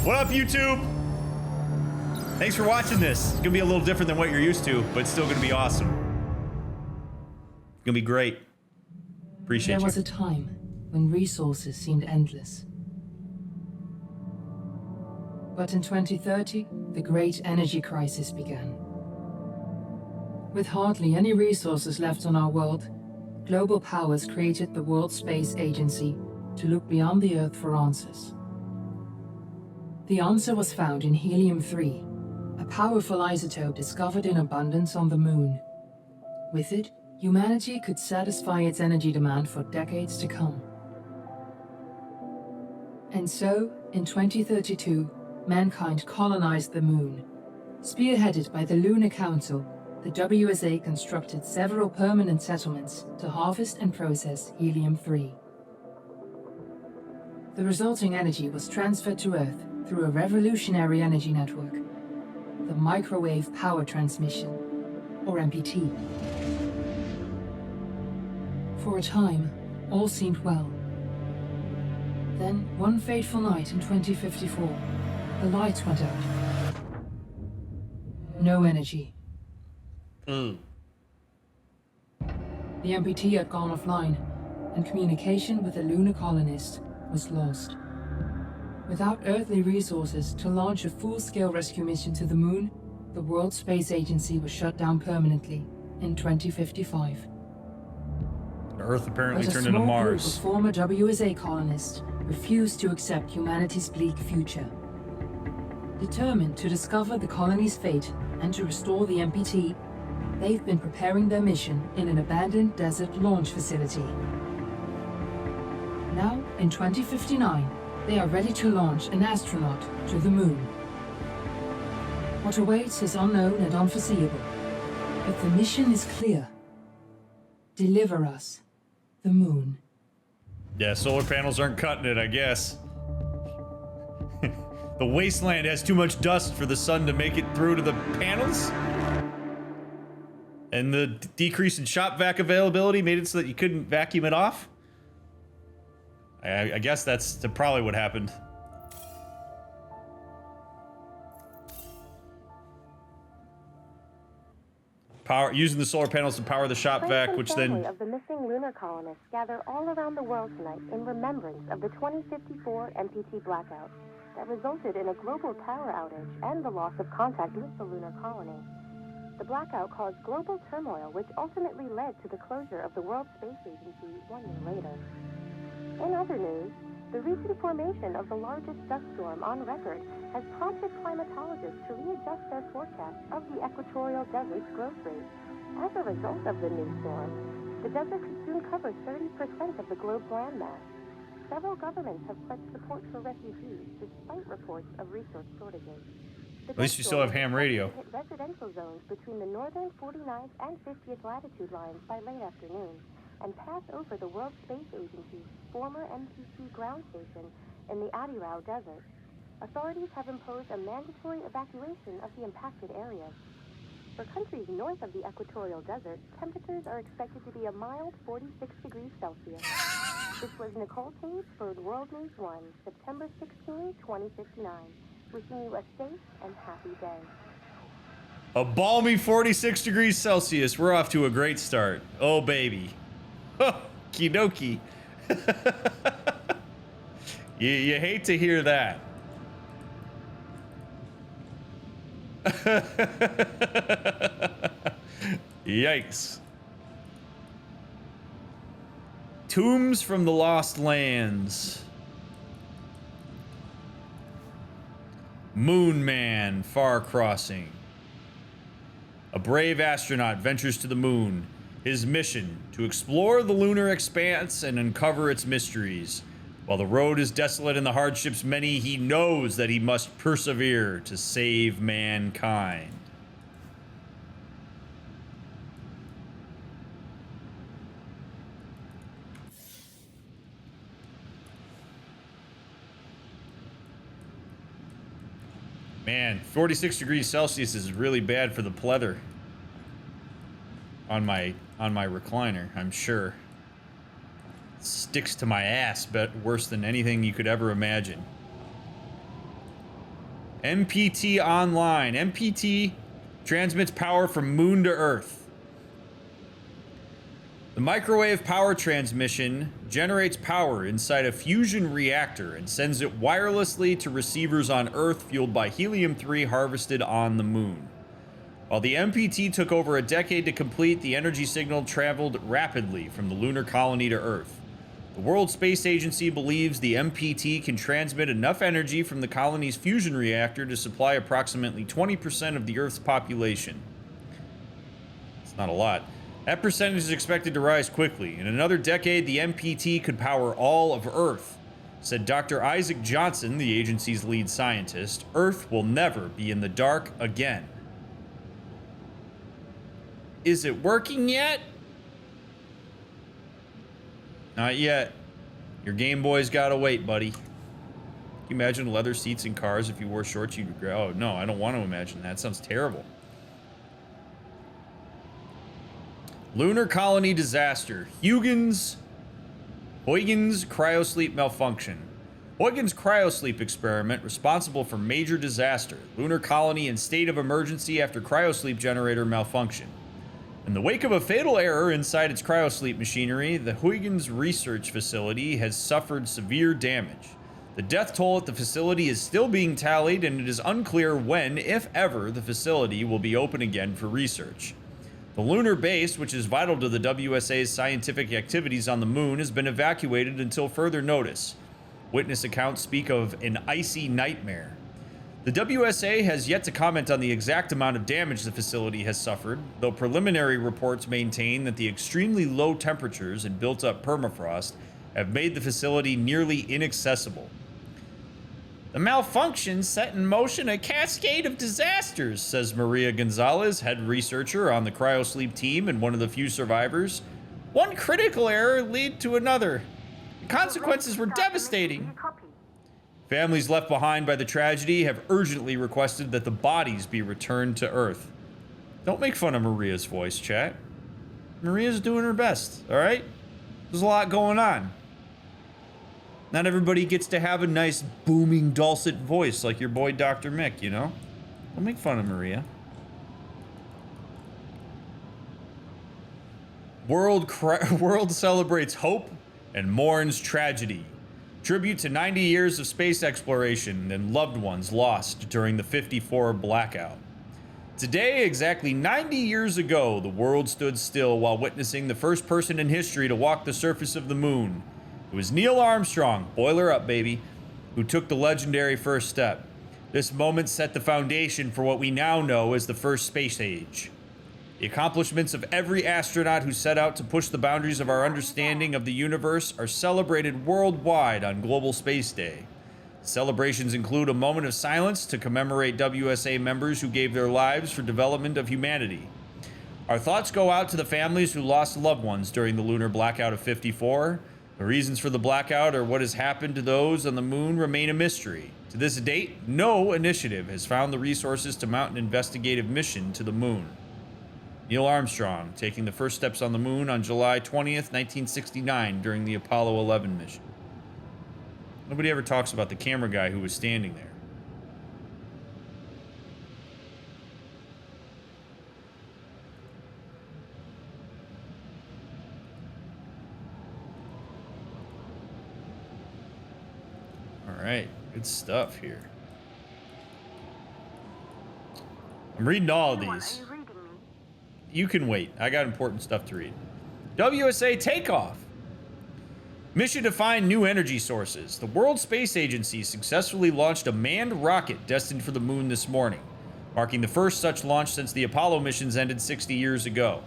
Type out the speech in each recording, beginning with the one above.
What up, YouTube? Thanks for watching this. It's gonna be a little different than what you're used to, but it's still gonna be awesome. It's gonna be great. Appreciate you. There was a time when resources seemed endless. But in 2030, the great energy crisis began. With hardly any resources left on our world, global powers created the World Space Agency to look beyond the Earth for answers. The answer was found in helium-3, a powerful isotope discovered in abundance on the Moon. With it, humanity could satisfy its energy demand for decades to come. And so, in 2032, mankind colonized the Moon. Spearheaded by the Lunar Council, the WSA constructed several permanent settlements to harvest and process helium-3. The resulting energy was transferred to Earth through a revolutionary energy network, the Microwave Power Transmission, or MPT. For a time, all seemed well. Then, one fateful night in 2054, the lights went out. No energy. The MPT had gone offline, and communication with the lunar colonist was lost. Without earthly resources to launch a full-scale rescue mission to the Moon, the World Space Agency was shut down permanently in 2055. Earth apparently But turned into a small group Mars. of former WSA colonists refused to accept humanity's bleak future. Determined to discover the colony's fate and to restore the MPT, they've been preparing their mission in an abandoned desert launch facility. Now, in 2059, they are ready to launch an astronaut to the Moon. What awaits is unknown and unforeseeable, but the mission is clear. Deliver us the Moon. Yeah, solar panels aren't cutting it, I guess. The wasteland has too much dust for the sun to make it through to the panels? And the decrease in shop vac availability made it so that you couldn't vacuum it off? I guess that's probably what happened. Using the solar panels to power the shop vac, which then... of the missing lunar colonists gather all around the world tonight in remembrance of the 2054 MPT blackout that resulted in a global power outage and the loss of contact with the lunar colony. The blackout caused global turmoil, which ultimately led to the closure of the World Space Agency 1 year later. In other news, the recent formation of the largest dust storm on record has prompted climatologists to readjust their forecast of the equatorial desert's growth rate. As a result of the new storm, the desert could soon cover 30% of the globe's landmass. Several governments have pledged support for refugees despite reports of resource shortages. At least you still have ham radio. Hit residential zones between the northern 49th and 50th latitude lines by late afternoon and pass over the World Space Agency's former MPT ground station in the Adirau Desert. Authorities have imposed a mandatory evacuation of the impacted areas. For countries north of the equatorial desert, temperatures are expected to be a mild 46 degrees Celsius. This was Nicole Tate for World News 1, September 16, 2059. Wishing you a safe and happy day. A balmy 46 degrees Celsius. We're off to a great start. Oh, baby. Okie dokie. you hate to hear that. Yikes. Tombs from the Lost Lands. Moon Man, Far Crossing. A brave astronaut ventures to the moon. His mission, to explore the lunar expanse and uncover its mysteries. While the road is desolate and the hardships many, he knows that he must persevere to save mankind. Man, 46 degrees Celsius is really bad for the pleather on my recliner, I'm sure. It sticks to my ass, but worse than anything you could ever imagine. MPT online. MPT transmits power from moon to Earth. The microwave power transmission generates power inside a fusion reactor and sends it wirelessly to receivers on Earth fueled by helium-3 harvested on the moon. While the MPT took over a decade to complete, the energy signal traveled rapidly from the lunar colony to Earth. The World Space Agency believes the MPT can transmit enough energy from the colony's fusion reactor to supply approximately 20% of the Earth's population. It's not a lot. That percentage is expected to rise quickly. In another decade, the MPT could power all of Earth, said Dr. Isaac Johnson, the agency's lead scientist. Earth will never be in the dark again. Is it working yet? Not yet. Your Game Boy's gotta wait, buddy. Can you imagine leather seats in cars if you wore shorts? You'd regret. Oh, no, I don't want to imagine that. Sounds terrible. Lunar colony disaster. Huygens cryosleep malfunction. Huygens cryosleep experiment responsible for major disaster. Lunar colony in state of emergency after cryosleep generator malfunction. In the wake of a fatal error inside its cryosleep machinery, the Huygens research facility has suffered severe damage. The death toll at the facility is still being tallied, and it is unclear when, if ever, the facility will be open again for research. The lunar base, which is vital to the WSA's scientific activities on the moon, has been evacuated until further notice. Witness accounts speak of an icy nightmare. The WSA has yet to comment on the exact amount of damage the facility has suffered, though preliminary reports maintain that the extremely low temperatures and built-up permafrost have made the facility nearly inaccessible. The malfunction set in motion a cascade of disasters, says Maria Gonzalez, head researcher on the cryosleep team and one of the few survivors. One critical error led to another. The consequences were devastating. Families left behind by the tragedy have urgently requested that the bodies be returned to Earth. Don't make fun of Maria's voice, chat. Maria's doing her best, all right? There's a lot going on. Not everybody gets to have a nice, booming, dulcet voice like your boy DrMick, you know? Don't make fun of Maria. World celebrates hope and mourns tragedy. Tribute to 90 years of space exploration and loved ones lost during the '54 blackout. Today, exactly 90 years ago, the world stood still while witnessing the first person in history to walk the surface of the moon. It was Neil Armstrong, boiler up baby, who took the legendary first step. This moment set the foundation for what we now know as the first space age. The accomplishments of every astronaut who set out to push the boundaries of our understanding of the universe are celebrated worldwide on Global Space Day. Celebrations include a moment of silence to commemorate WSA members who gave their lives for development of humanity. Our thoughts go out to the families who lost loved ones during the lunar blackout of '54. The reasons for the blackout or what has happened to those on the moon remain a mystery. To this date, no initiative has found the resources to mount an investigative mission to the moon. Neil Armstrong taking the first steps on the moon on July 20th, 1969 during the Apollo 11 mission. Nobody ever talks about the camera guy who was standing there. All right, good stuff here. I'm reading all of these. You can wait. I got important stuff to read. WSA takeoff. Mission to find new energy sources. The World Space Agency successfully launched a manned rocket destined for the moon this morning, marking the first such launch since the Apollo missions ended 60 years ago.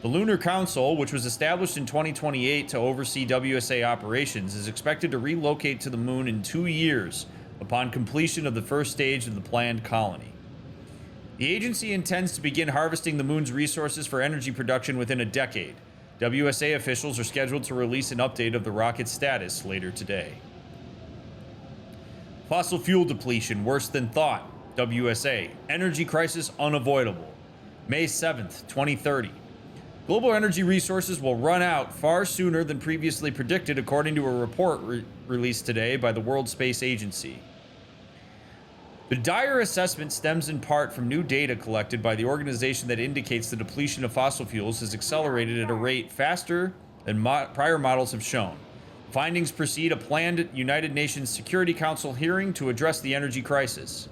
The Lunar Council, which was established in 2028 to oversee WSA operations, is expected to relocate to the moon in 2 years upon completion of the first stage of the planned colony. The agency intends to begin harvesting the moon's resources for energy production within a decade. WSA officials are scheduled to release an update of the rocket's status later today. Fossil fuel depletion worse than thought. WSA. Energy crisis unavoidable. May 7th, 2030. Global energy resources will run out far sooner than previously predicted, according to a report released today by the World Space Agency. The dire assessment stems in part from new data collected by the organization that indicates the depletion of fossil fuels has accelerated at a rate faster than prior models have shown. Findings precede a planned United Nations Security Council hearing to address the energy crisis.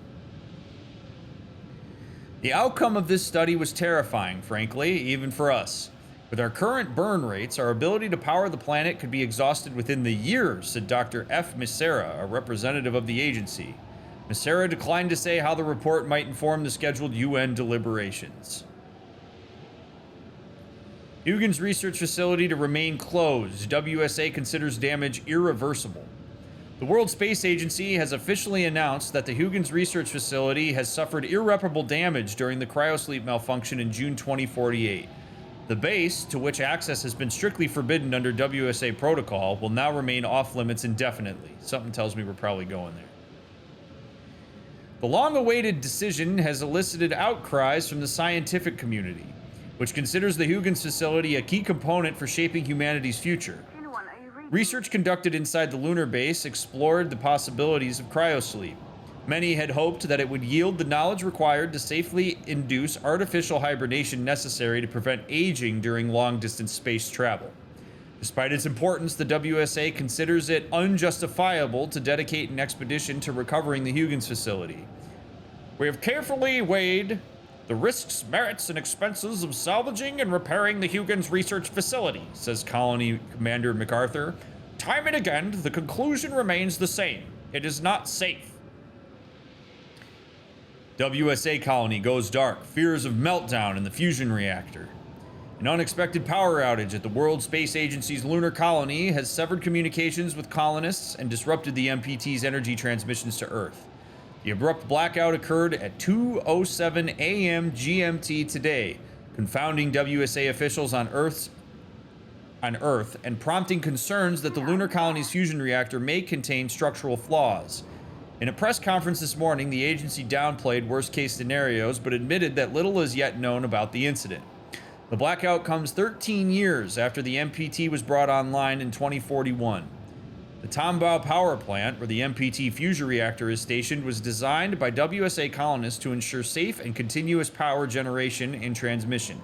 The outcome of this study was terrifying, frankly, even for us. With our current burn rates, our ability to power the planet could be exhausted within the year, said Dr. F. Missera, a representative of the agency. Missera declined to say how the report might inform the scheduled UN deliberations. Huygens Research Facility to remain closed. WSA considers damage irreversible. The World Space Agency has officially announced that the Huygens Research Facility has suffered irreparable damage during the cryosleep malfunction in June 2048. The base, to which access has been strictly forbidden under WSA protocol, will now remain off limits indefinitely. Something tells me we're probably going there. The long-awaited decision has elicited outcries from the scientific community, which considers the Huygens facility a key component for shaping humanity's future. Research conducted inside the lunar base explored the possibilities of cryosleep. Many had hoped that it would yield the knowledge required to safely induce artificial hibernation necessary to prevent aging during long-distance space travel. Despite its importance, the WSA considers it unjustifiable to dedicate an expedition to recovering the Huygens facility. We have carefully weighed the risks, merits, and expenses of salvaging and repairing the Huygens research facility, says Colony Commander MacArthur. Time and again, the conclusion remains the same. It is not safe. WSA colony goes dark. Fears of meltdown in the fusion reactor. An unexpected power outage at the World Space Agency's lunar colony has severed communications with colonists and disrupted the MPT's energy transmissions to Earth. The abrupt blackout occurred at 2:07 a.m. GMT today, confounding WSA officials on Earth and prompting concerns that the lunar colony's fusion reactor may contain structural flaws. In a press conference this morning, the agency downplayed worst-case scenarios but admitted that little is yet known about the incident. The blackout comes 13 years after the MPT was brought online in 2041. The Tombau power plant, where the MPT fusion reactor is stationed, was designed by WSA colonists to ensure safe and continuous power generation and transmission.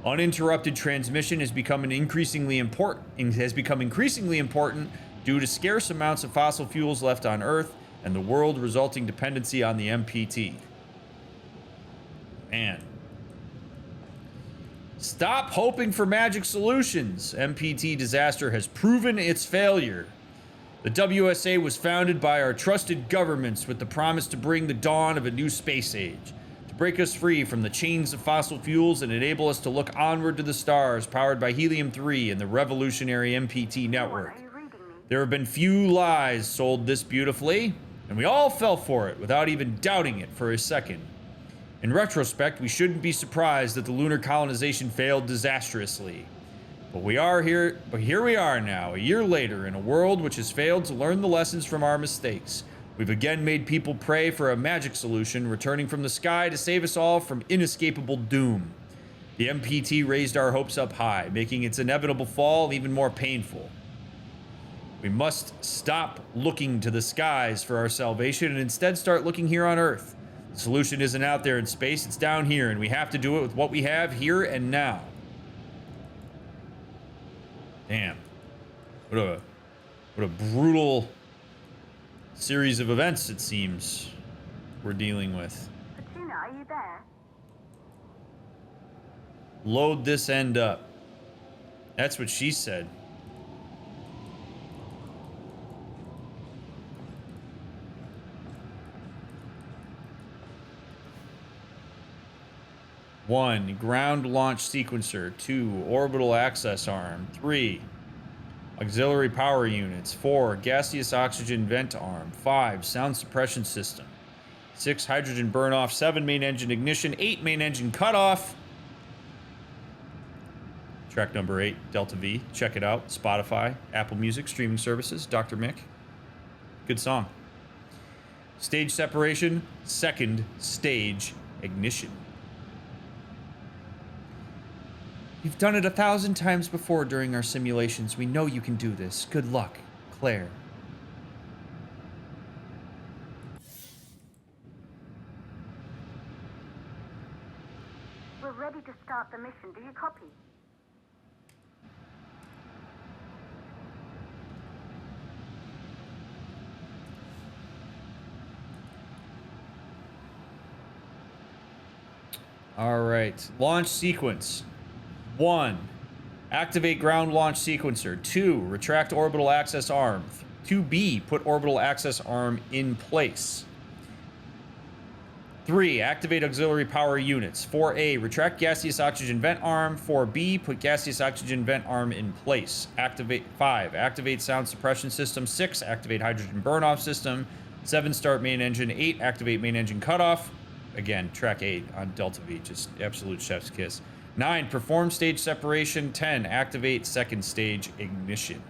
Uninterrupted transmission has become increasingly important due to scarce amounts of fossil fuels left on Earth and the world resulting dependency on the MPT. Man. Stop hoping for magic solutions. MPT disaster has proven its failure. The WSA was founded by our trusted governments with the promise to bring the dawn of a new space age, to break us free from the chains of fossil fuels and enable us to look onward to the stars powered by helium-3 and the revolutionary MPT network. There have been few lies sold this beautifully, and we all fell for it without even doubting it for a second. In retrospect, we shouldn't be surprised that the lunar colonization failed disastrously. But here we are now, a year later, in a world which has failed to learn the lessons from our mistakes. We've again made people pray for a magic solution returning from the sky to save us all from inescapable doom. The MPT raised our hopes up high, making its inevitable fall even more painful. We must stop looking to the skies for our salvation and instead start looking here on Earth. The solution isn't out there in space, it's down here, and we have to do it with what we have here and now. Damn. What a brutal series of events it seems we're dealing with. Bettina, are you there? Load this end up. That's what she said. One, ground launch sequencer. 2, orbital access arm. 3, auxiliary power units. 4, gaseous oxygen vent arm. 5, sound suppression system. 6, hydrogen burn off. 7, main engine ignition. 8, main engine cutoff. Track number 8, Delta V. Check it out. Spotify, Apple Music, streaming services. DrMick. Good song. Stage separation. 2nd stage ignition. You've done it 1,000 times before during our simulations. We know you can do this. Good luck, Claire. start the mission. Do you copy? All right. Launch sequence. 1. Activate ground launch sequencer. 2. Retract orbital access arm. 2B. Put orbital access arm in place. 3. Activate auxiliary power units. 4A. Retract gaseous oxygen vent arm. 4B. Put gaseous oxygen vent arm in place. 5. Activate sound suppression system. 6. Activate hydrogen burn-off system. 7. Start main engine. 8. Activate main engine cutoff. Again, track 8 on Delta V. Just absolute chef's kiss. 9. Perform stage separation. 10. Activate second stage ignition.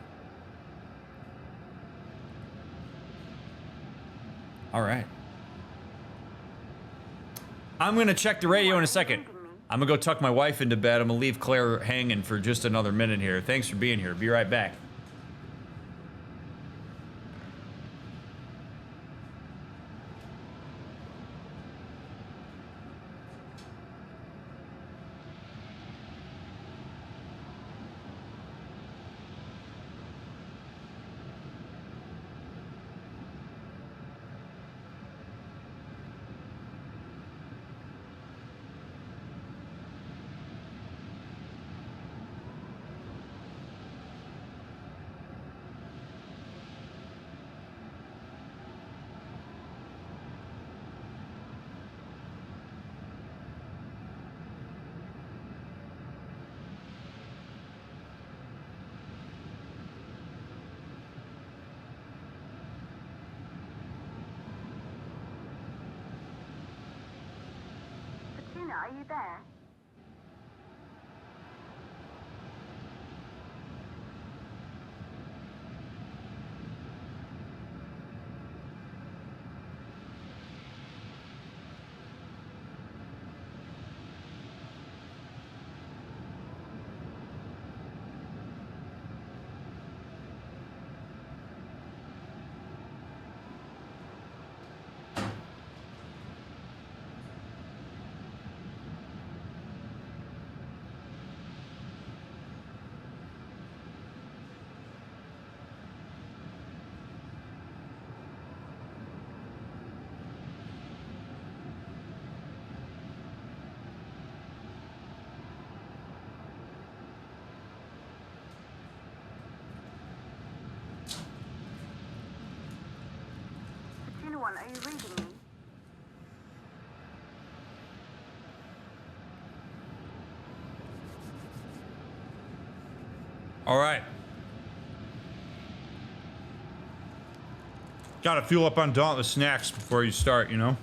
All right. I'm going to check the radio in a second. I'm going to go tuck my wife into bed. I'm going to leave Claire hanging for just another minute here. Thanks for being here. Be right back. Are you there? Are you reading me? All right. Gotta fuel up on Dauntless snacks before you start, you know?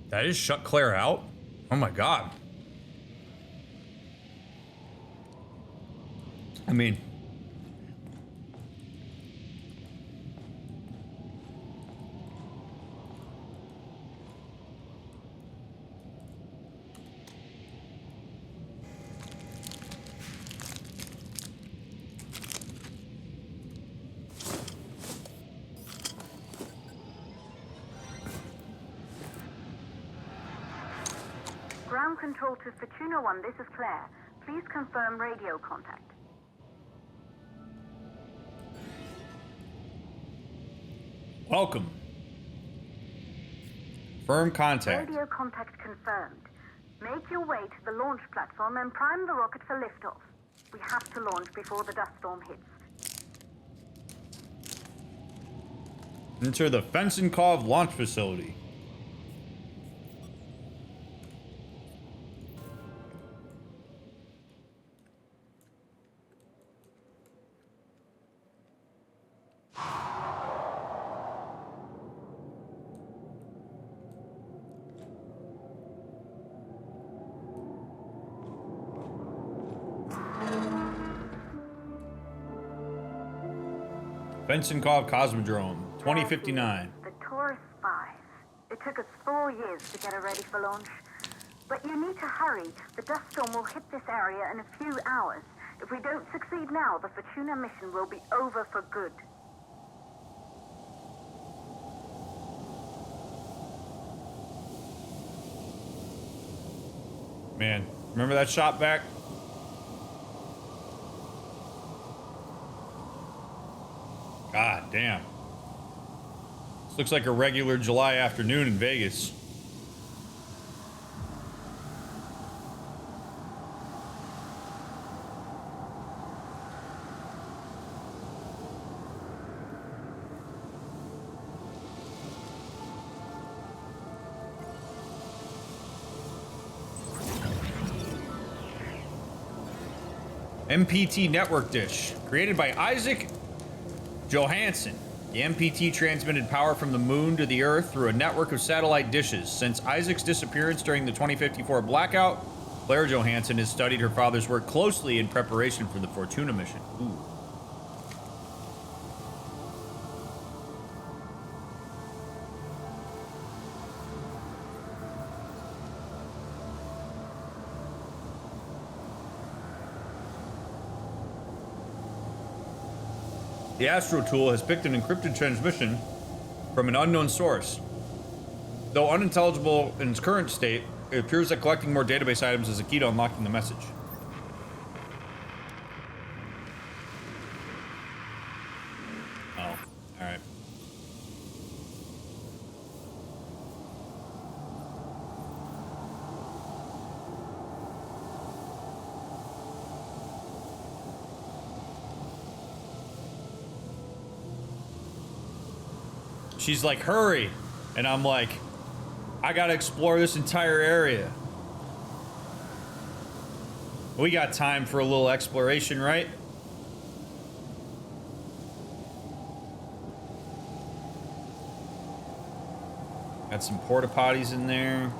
That just shut Claire out? Oh my god. I mean... Ground control to Fortuna 1, this is Claire. Please confirm radio contact. Welcome. Firm contact. Radio contact confirmed. Make your way to the launch platform and prime the rocket for liftoff. We have to launch before the dust storm hits. Enter the Fencenkov launch facility. Fencenkov Cosmodrome, 2059. The Taurus 5. It took us 4 years to get it ready for launch. But you need to hurry. The dust storm will hit this area in a few hours. If we don't succeed now, the Fortuna mission will be over for good. man. Remember that shot back? God damn. This looks like a regular July afternoon in Vegas. MPT network dish, created by Isaac Johansson. The MPT transmitted power from the moon to the Earth through a network of satellite dishes. Since Isaac's disappearance during the 2054 blackout, Claire Johansson has studied her father's work closely in preparation for the Fortuna mission. Ooh. The Astro tool has picked an encrypted transmission from an unknown source. Though unintelligible in its current state, it appears that collecting more database items is a key to unlocking the message. Oh, alright. She's like, hurry. And I'm like, I gotta explore this entire area. We got time for a little exploration, right? Got some porta potties in there.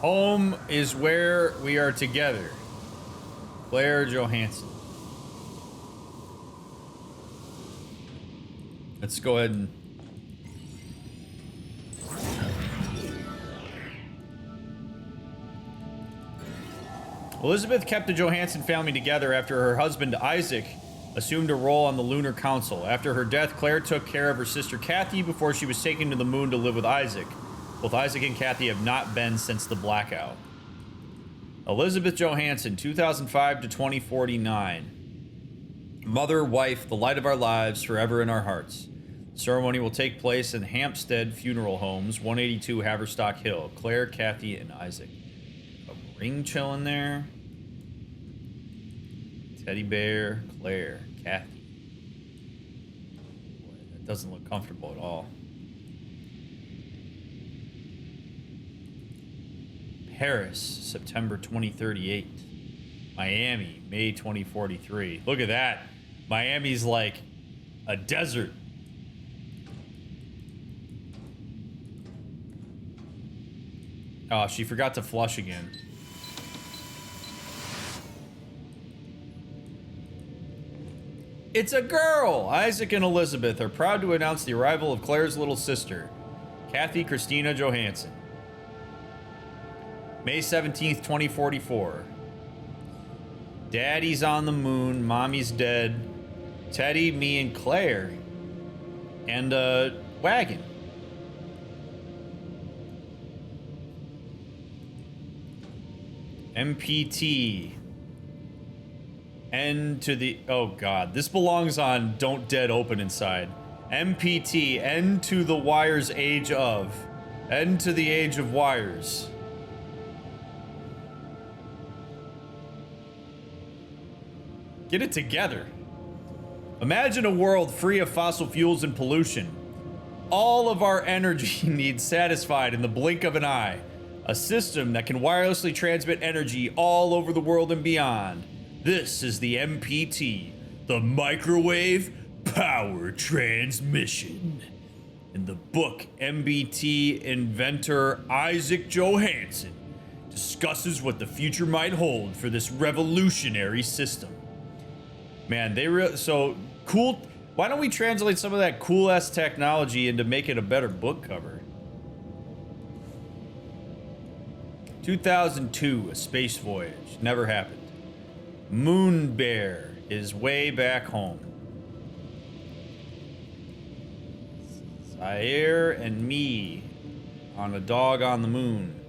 Home is where we are together. Claire Johansson. Let's go ahead and... Elizabeth kept the Johansson family together after her husband Isaac assumed a role on the Lunar Council. After her death, Claire took care of her sister Kathy before she was taken to the moon to live with Isaac. Both Isaac and Kathy have not been since the blackout. Elizabeth Johansson, 2005 to 2049. Mother, wife, the light of our lives, forever in our hearts. The ceremony will take place in Hampstead Funeral Homes, 182 Haverstock Hill. Claire, Kathy, and Isaac. A ring chilling there. Teddy bear, Claire, Kathy. Boy, that doesn't look comfortable at all. Paris, September 2038. Miami, May 2043. Look at that. Miami's like a desert. Oh, she forgot to flush again. It's a girl! Isaac and Elizabeth are proud to announce the arrival of Claire's little sister, Kathy Christina Johansson. May 17th, 2044. Daddy's on the moon, Mommy's dead. Teddy, me, and Claire. And a wagon. MPT. End to the... Oh, God. This belongs on Don't Dead Open Inside. MPT. End to the wires age of. End to the age of wires. Get it together. Imagine a world free of fossil fuels and pollution. All of our energy needs satisfied in the blink of an eye. A system that can wirelessly transmit energy all over the world and beyond. This is the MPT, the Microwave Power Transmission. In the book, MBT inventor Isaac Johansson discusses what the future might hold for this revolutionary system. Man, so cool. Why don't we translate some of that cool ass technology into making a better book cover? 2002, A Space Voyage. Never happened. Moon Bear is way back home. Zaire and me on a dog on the moon.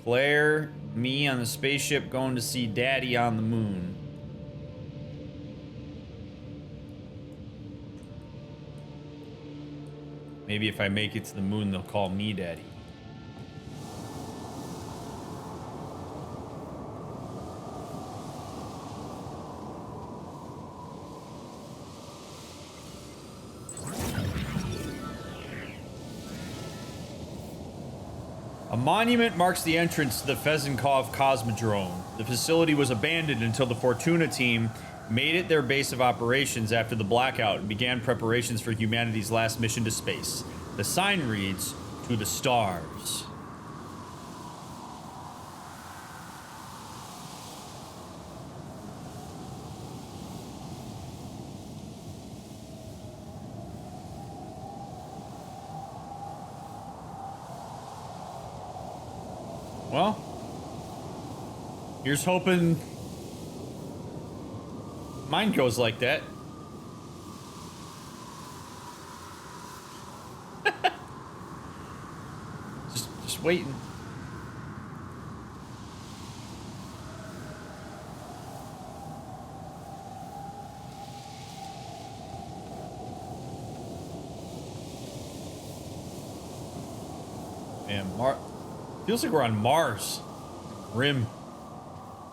Claire, me on the spaceship going to see Daddy on the moon. Maybe if I make it to the moon, they'll call me Daddy. A monument marks the entrance to the Fezenkov Cosmodrome. The facility was abandoned until the Fortuna team made it their base of operations after the blackout and began preparations for humanity's last mission to space. The sign reads, "To the stars." Well, here's hoping mine goes like that. just waiting. Man, feels like we're on Mars. Grim.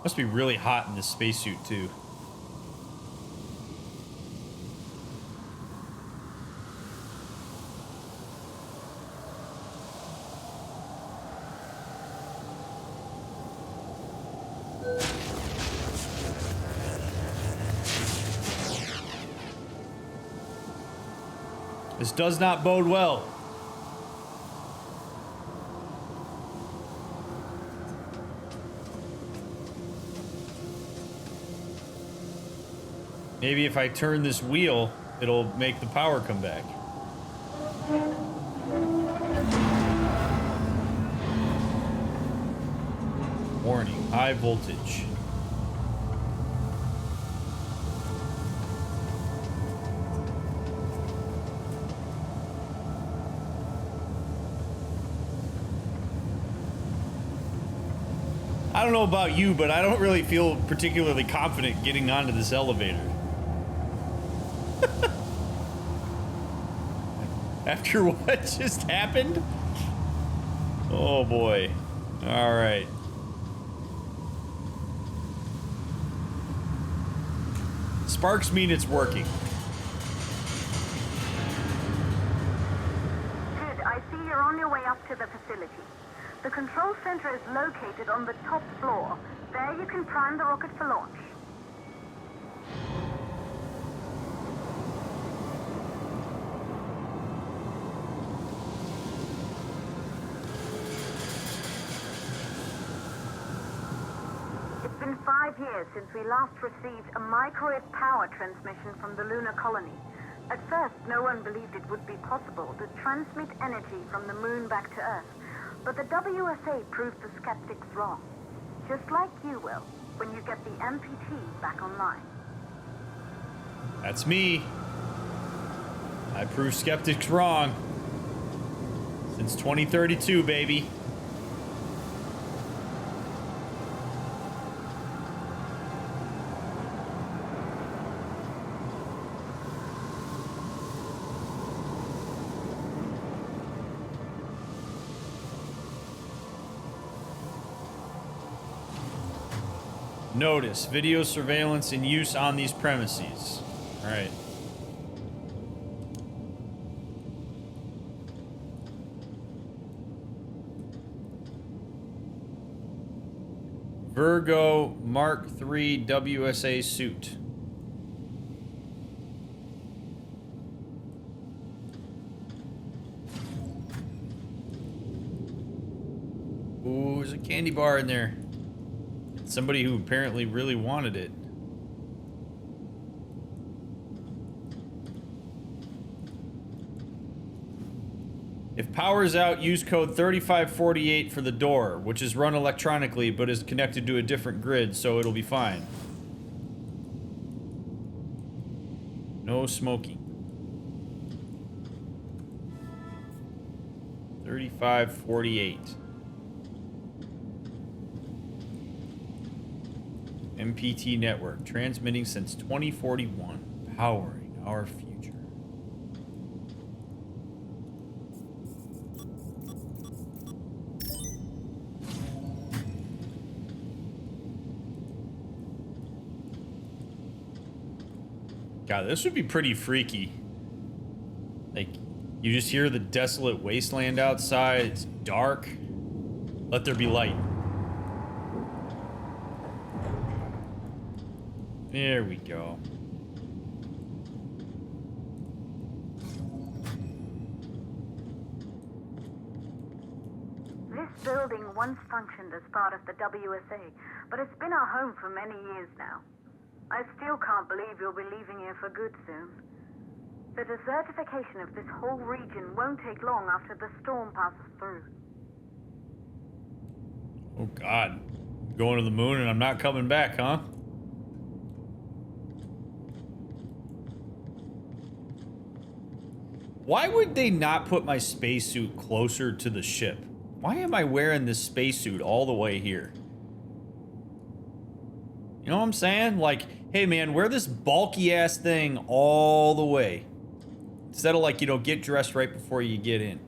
Must be really hot in this spacesuit, too. This does not bode well. Maybe if I turn this wheel, it'll make the power come back. Warning, high voltage. I don't know about you, but I don't really feel particularly confident getting onto this elevator. After what just happened? Oh boy. All right. Sparks mean it's working. Ted, I see you're on your way up to the facility. The control center is located on the top floor. There you can prime the rocket for launch. It's been 5 years since we last received a microwave power transmission from the lunar colony. At first, no one believed it would be possible to transmit energy from the moon back to Earth. But the WSA proved the skeptics wrong. Just like you will, when you get the MPT back online. That's me. I proved skeptics wrong. Since 2032, baby. Notice, video surveillance in use on these premises. All right. Virgo Mark III WSA suit. Ooh, there's a candy bar in there. Somebody who apparently really wanted it. If power is out, use code 3548 for the door, which is run electronically but is connected to a different grid, so it'll be fine. No smoking. 3548. MPT network, transmitting since 2041, powering our future. God, this would be pretty freaky. Like, you just hear the desolate wasteland outside. It's dark. Let there be light. There we go. This building once functioned as part of the WSA, but it's been our home for many years now. I still can't believe you'll be leaving here for good soon. The desertification of this whole region won't take long after the storm passes through. Oh God. Going to the moon and I'm not coming back, huh? Why would they not put my spacesuit closer to the ship? Why am I wearing this spacesuit all the way here? You know what I'm saying? Like, hey man, wear this bulky ass thing all the way. Instead of like, you know, get dressed right before you get in.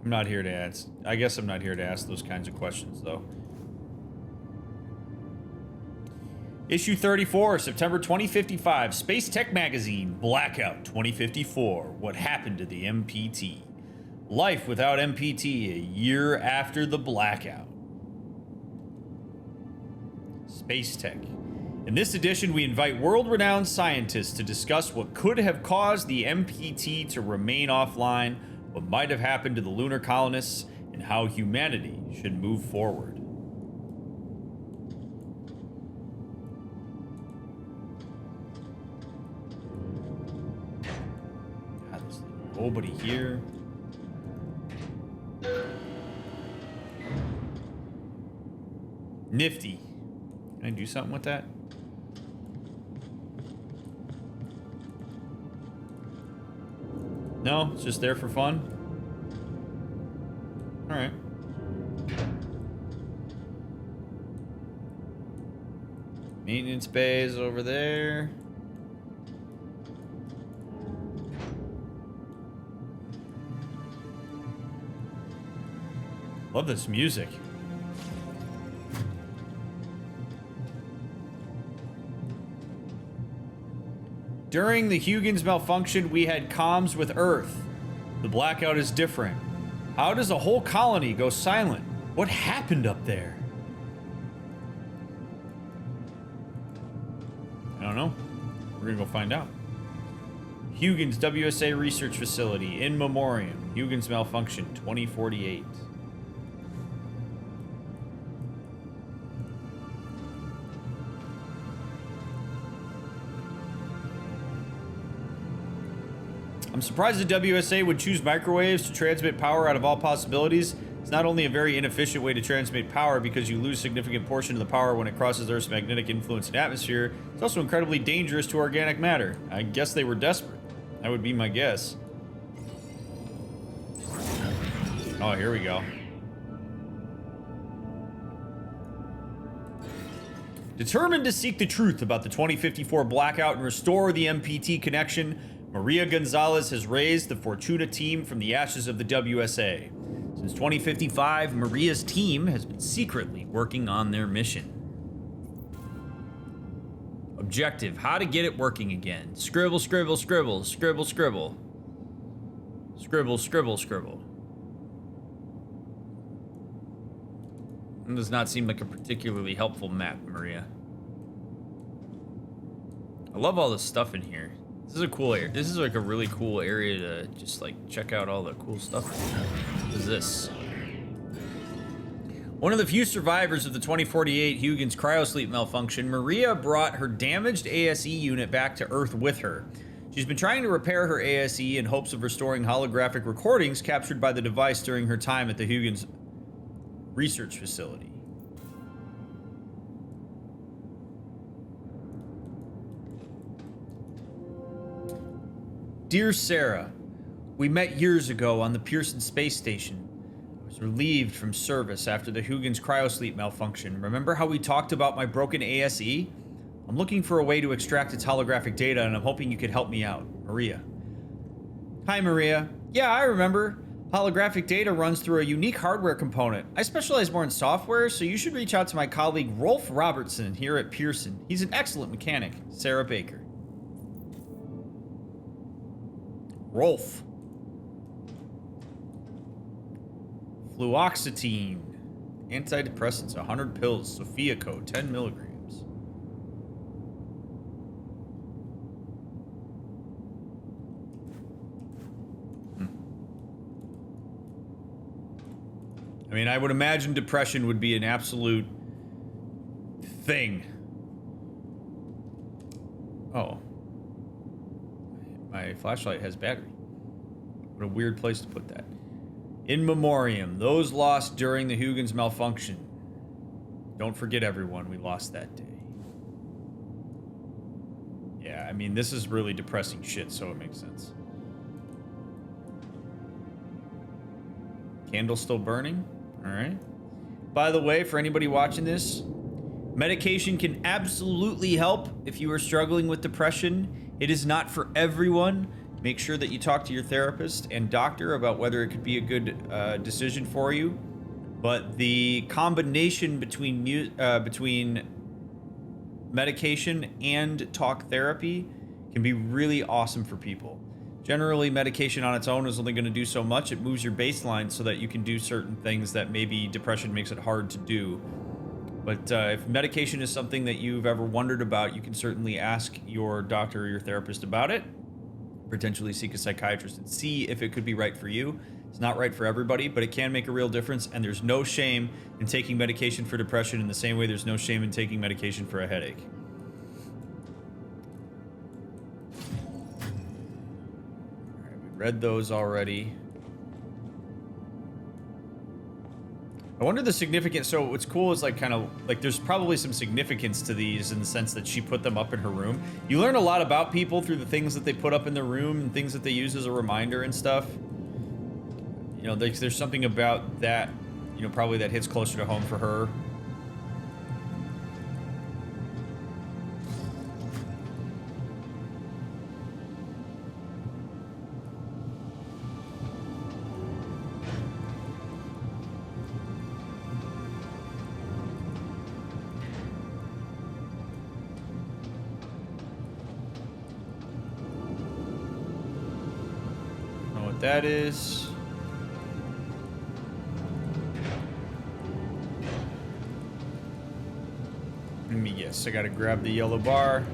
I'm not here to ask. I guess I'm not here to ask those kinds of questions though. Issue 34, September 2055, Space Tech Magazine, Blackout 2054, What Happened to the MPT? Life without MPT a year after the blackout. Space Tech. In this edition, we invite world-renowned scientists to discuss what could have caused the MPT to remain offline, what might have happened to the lunar colonists, and how humanity should move forward. God, there's nobody here. Nifty. Can I do something with that? No, it's just there for fun. All right. Maintenance bays over there. Love this music. During the Huygens malfunction, we had comms with Earth. The blackout is different. How does a whole colony go silent? What happened up there? I don't know. We're gonna go find out. Huygens WSA Research Facility, in memoriam. Huygens malfunction, 2048. I'm surprised the WSA would choose microwaves to transmit power out of all possibilities. It's not only a very inefficient way to transmit power because you lose a significant portion of the power when it crosses Earth's magnetic influence and atmosphere, it's also incredibly dangerous to organic matter. I guess they were desperate. That would be my guess. Oh, here we go. Determined to seek the truth about the 2054 blackout and restore the MPT connection, Maria Gonzalez has raised the Fortuna team from the ashes of the WSA. Since 2055, Maria's team has been secretly working on their mission. Objective, how to get it working again. Scribble, scribble, scribble, scribble, scribble. Scribble, scribble, scribble. It does not seem like a particularly helpful map, Maria. I love all this stuff in here. This is a cool area. This is like a really cool area to just like check out all the cool stuff. What is this? One of the few survivors of the 2048 Huygens cryosleep malfunction, Maria brought her damaged ASE unit back to Earth with her. She's been trying to repair her ASE in hopes of restoring holographic recordings captured by the device during her time at the Huygens research facility. Dear Sarah, we met years ago on the Pearson space station. I was relieved from service after the Huygens cryosleep malfunction. Remember how we talked about my broken ASE? I'm looking for a way to extract its holographic data, and I'm hoping you could help me out. Maria. Hi, Maria. Yeah, I remember. Holographic data runs through a unique hardware component. I specialize more in software, so you should reach out to my colleague Rolf Robertson here at Pearson. He's an excellent mechanic. Sarah Baker. Rolf. Fluoxetine. Antidepressants, 100 pills. Sophia code, 10 milligrams. I mean, I would imagine depression would be an absolute thing. Oh. My flashlight has battery. What a weird place to put that. In memoriam, those lost during the Huygens malfunction. Don't forget everyone we lost that day. Yeah, I mean, this is really depressing shit, so it makes sense. Candle still burning? All right. By the way, for anybody watching this, medication can absolutely help if you are struggling with depression. It is not for everyone. Make sure that you talk to your therapist and doctor about whether it could be a good decision for you. But the combination between medication and talk therapy can be really awesome for people. Generally, medication on its own is only going to do so much. It moves your baseline so that you can do certain things that maybe depression makes it hard to do. But if medication is something that you've ever wondered about, you can certainly ask your doctor or your therapist about it. Potentially seek a psychiatrist and see if it could be right for you. It's not right for everybody, but it can make a real difference, and there's no shame in taking medication for depression in the same way there's no shame in taking medication for a headache. Alright, we read those already. I wonder the significance. So what's cool is like kind of like there's probably some significance to these in the sense that she put them up in her room. You learn a lot about people through the things that they put up in their room and things that they use as a reminder and stuff. You know, there's something about that, you know, probably that hits closer to home for her. That is let me guess. I gotta grab the yellow bar.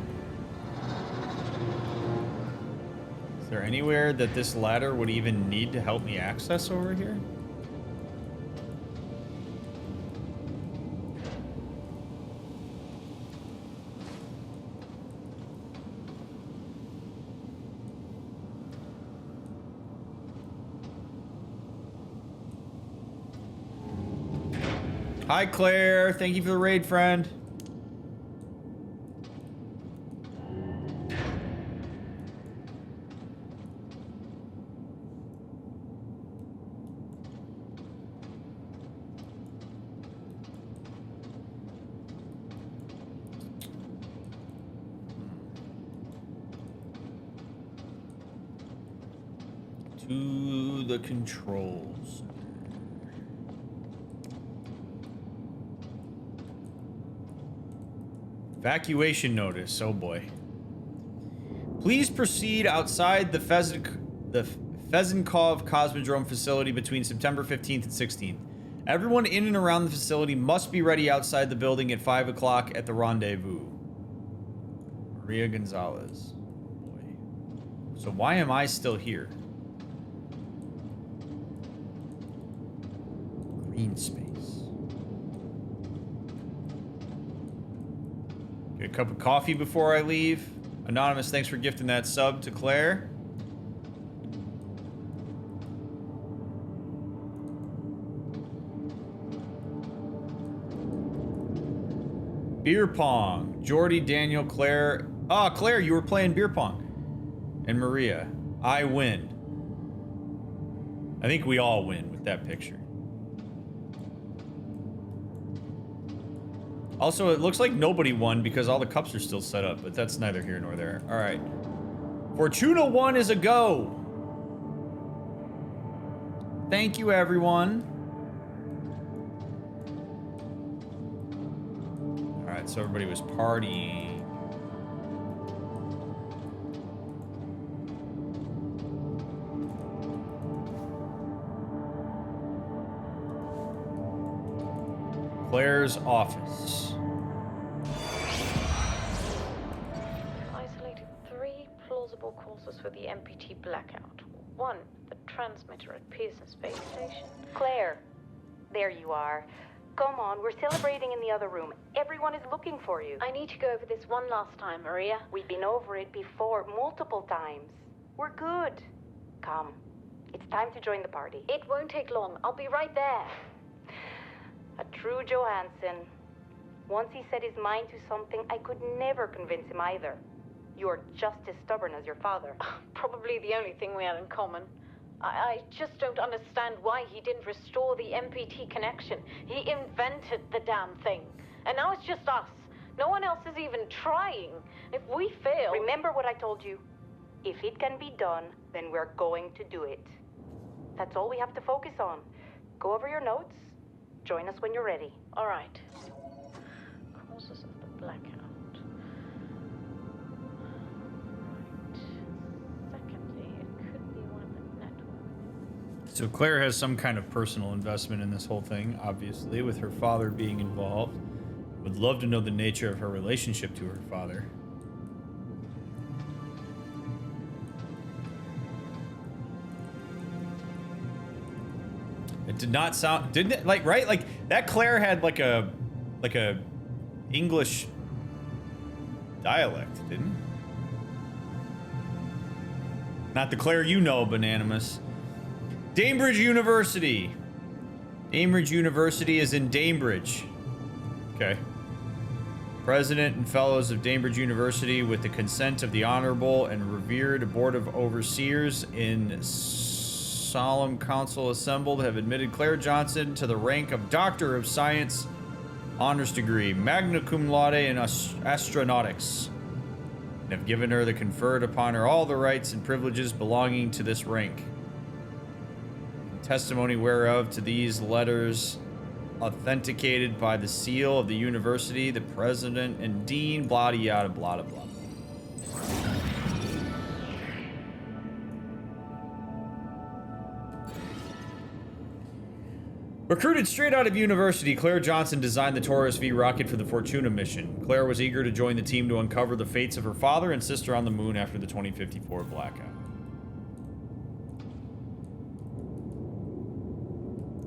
Is there anywhere that this ladder would even need to help me access over here? Hi, Claire. Thank you for the raid, friend. To the controls. Evacuation notice. Oh boy. Please proceed outside the Fezenkov Cosmodrome facility between September 15th and 16th. Everyone in and around the facility must be ready outside the building at 5 o'clock at the rendezvous. Maria Gonzalez. Oh boy. So why am I still here? Green space. Get a cup of coffee before I leave. Anonymous, thanks for gifting that sub to Claire. Beer pong. Jordy, Daniel, Claire. Ah, Claire, you were playing beer pong. And Maria. I win. I think we all win with that picture. Also, it looks like nobody won because all the cups are still set up, but that's neither here nor there. All right. Fortuna 1 is a go. Thank you, everyone. All right, so everybody was partying. Claire's office. Isolated 3 plausible causes for the MPT blackout. 1, the transmitter at Pearson Space Station. Claire, there you are. Come on, we're celebrating in the other room. Everyone is looking for you. I need to go over this one last time, Maria. We've been over it before, multiple times. We're good. Come. It's time to join the party. It won't take long. I'll be right there. A true Johansson. Once he set his mind to something, I could never convince him either. You're just as stubborn as your father. Probably the only thing we had in common. I just don't understand why he didn't restore the MPT connection. He invented the damn thing. And now it's just us. No one else is even trying. If we fail... Remember what I told you. If it can be done, then we're going to do it. That's all we have to focus on. Go over your notes. Join us when you're ready. All right. Causes of the blackout. Right. Secondly, it could be one of the network. So Claire has some kind of personal investment in this whole thing, obviously, with her father being involved. Would love to know the nature of her relationship to her father. It did not sound, didn't it? Like, right? Like, that Claire had like a English dialect, didn't it? Not the Claire you know, Bananimus. Damebridge University. Damebridge University is in Damebridge. Okay. President and fellows of Damebridge University, with the consent of the Honorable and Revered Board of Overseers in solemn council assembled, have admitted Claire Johnson to the rank of Doctor of Science, honors degree, magna cum laude in astronautics, and have given her the conferred upon her all the rights and privileges belonging to this rank. Testimony whereof to these letters authenticated by the seal of the university, the president and dean, blah, yada, blah, blah, blah. Recruited straight out of university, Claire Johnson designed the Taurus V rocket for the Fortuna mission. Claire was eager to join the team to uncover the fates of her father and sister on the moon after the 2054 blackout.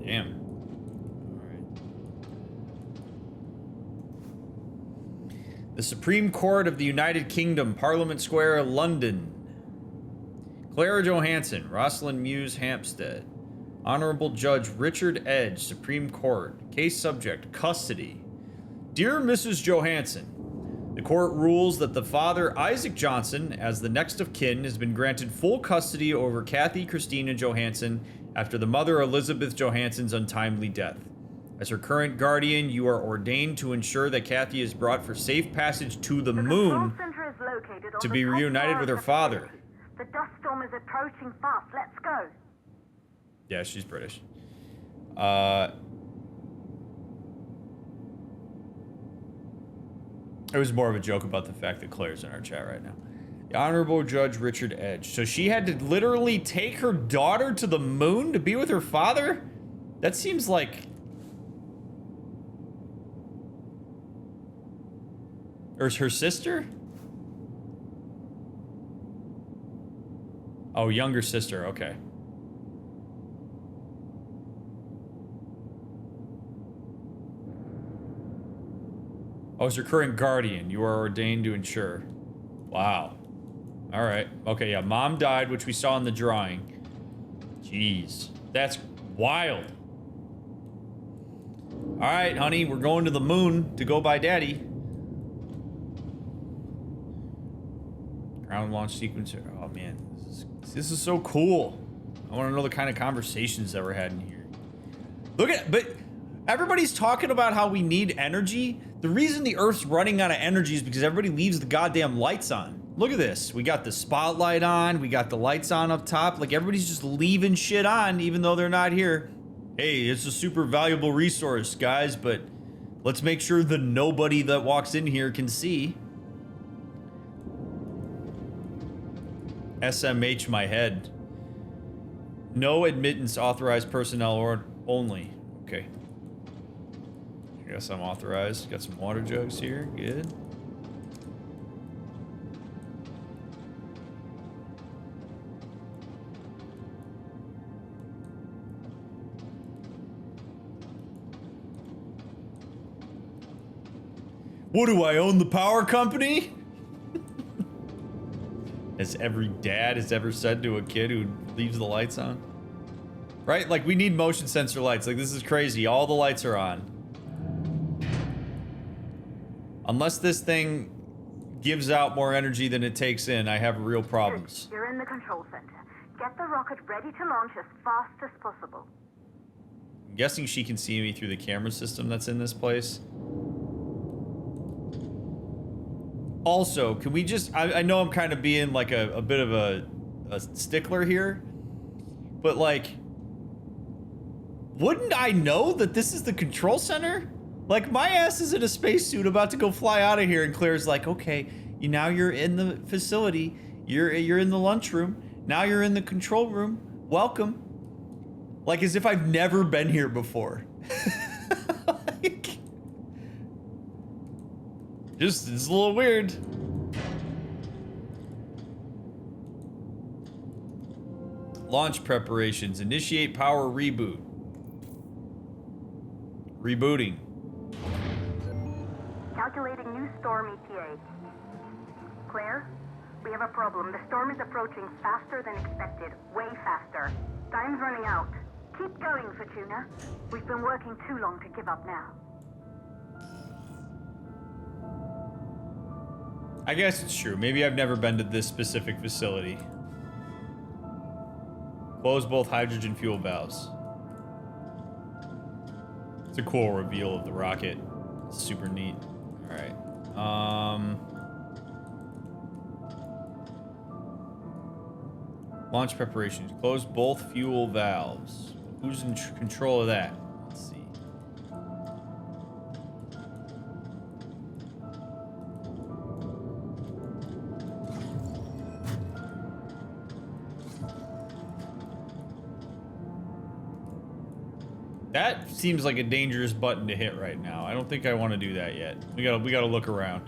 Damn. Alright. The Supreme Court of the United Kingdom, Parliament Square, London. Clara Johansson, Rosalind Muse Hampstead. Honorable Judge Richard Edge, Supreme Court. Case subject, custody. Dear Mrs. Johansson, the court rules that the father, Isaac Johnson, as the next of kin, has been granted full custody over Kathy Christina Johansson after the mother, Elizabeth Johansson's untimely death. As her current guardian, you are ordained to ensure that Kathy is brought for safe passage to the moon to be reunited with her father. The dust storm is approaching fast. Let's go. Yeah, she's British. It was more of a joke about the fact that Claire's in our chat right now. The Honorable Judge Richard Edge. So she had to literally take her daughter to the moon to be with her father? That seems like... Or her sister? Oh, younger sister, okay. Oh, as your current guardian, you are ordained to ensure. Wow. All right. Okay, yeah. Mom died, which we saw in the drawing. Jeez. That's wild. All right, honey. We're going to the moon to go by daddy. Ground launch sequencer. Oh, man. This is so cool. I want to know the kind of conversations that we're having here. Look at... But everybody's talking about how we need energy. The reason the Earth's running out of energy is because everybody leaves the goddamn lights on. Look at this. We got the spotlight on. We got the lights on up top. Like, everybody's just leaving shit on even though they're not here. Hey, it's a super valuable resource, guys, but let's make sure the nobody that walks in here can see. SMH my head. No admittance authorized personnel or only. Okay. I guess I'm authorized. Got some water jugs here. Good. What do I own the power company? As every dad has ever said to a kid who leaves the lights on. Right? Like, we need motion sensor lights. Like, this is crazy. All the lights are on. Unless this thing gives out more energy than it takes in, I have real problems. You're in the control center. Get the rocket ready to launch as fast as possible. I'm guessing she can see me through the camera system that's in this place. Also, can we just... I know I'm kind of being like a bit of a stickler here, but like, wouldn't I know that this is the control center? Like, my ass is in a spacesuit about to go fly out of here, and Claire's like, okay, now you're in the facility, you're in the lunchroom, now you're in the control room, welcome. Like, as if I've never been here before. Like, just, it's a little weird. Launch preparations. Initiate power reboot. Rebooting. Calculating new storm ETA. Claire, we have a problem. The storm is approaching faster than expected. Way faster. Time's running out. Keep going, Fortuna. We've been working too long to give up now. I guess it's true. Maybe I've never been to this specific facility. Close both hydrogen fuel valves. It's a cool reveal of the rocket. It's super neat. Alright. Launch preparations. Close both fuel valves. Who's in control of that? Let's see. That seems like a dangerous button to hit right now. I don't think I want to do that yet. We gotta look around.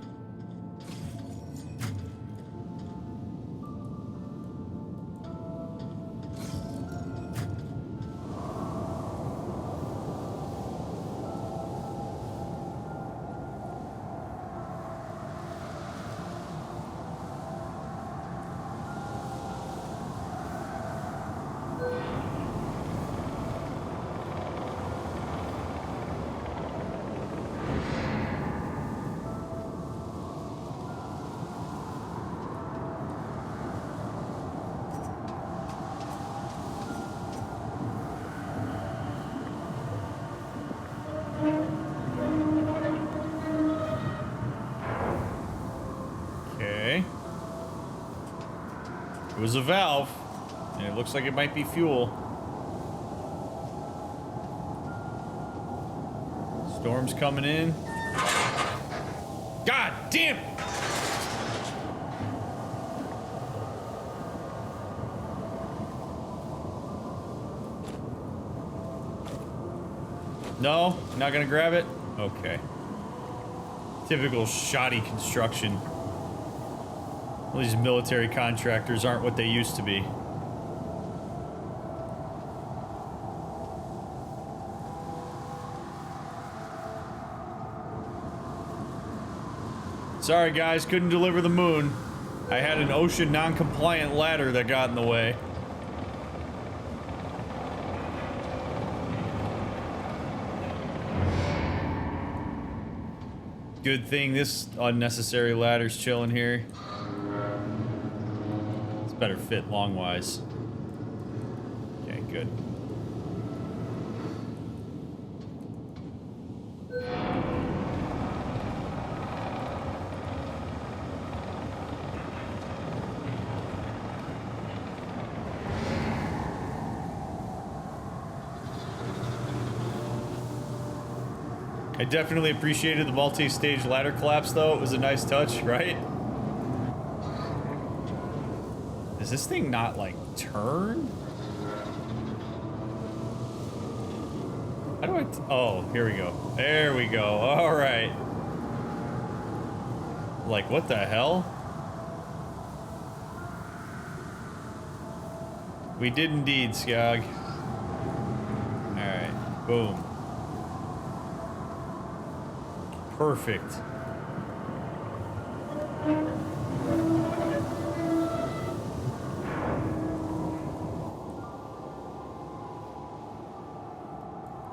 It was a valve, and it looks like it might be fuel. Storm's coming in. God damn it! No? Not gonna grab it? Okay. Typical shoddy construction. All these military contractors aren't what they used to be. Sorry, guys, couldn't deliver the moon. I had an ocean non-compliant ladder that got in the way. Good thing this unnecessary ladder's chilling here. It's better fit long-wise. Okay, good. I definitely appreciated the multi-stage ladder collapse, though. It was a nice touch, right? Does this thing not, like, turn? How do I... oh, here we go. There we go. All right. Like, what the hell? We did indeed, Skog. All right. Boom. Perfect.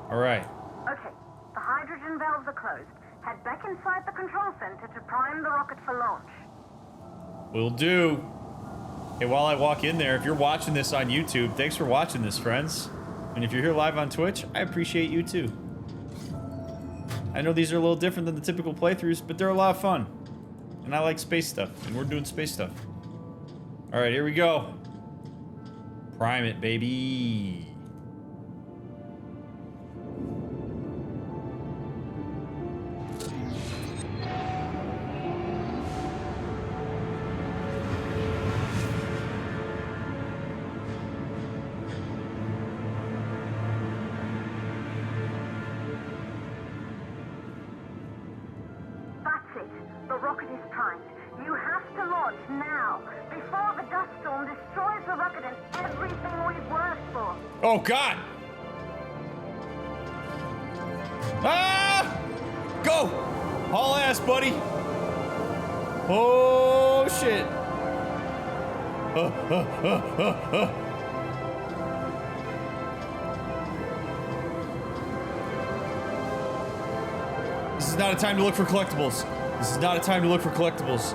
All right. Okay, the hydrogen valves are closed. Head back inside the control center to prime the rocket for launch. Will do. Hey, while I walk in there, if you're watching this on YouTube, thanks for watching this, friends. And if you're here live on Twitch, I appreciate you too. I know these are a little different than the typical playthroughs, but they're a lot of fun. And I like space stuff, and we're doing space stuff. All right, here we go. Prime it, baby. Oh, God! Ah! Go! Haul ass, buddy! Oh, shit! This is not a time to look for collectibles. This is not a time to look for collectibles.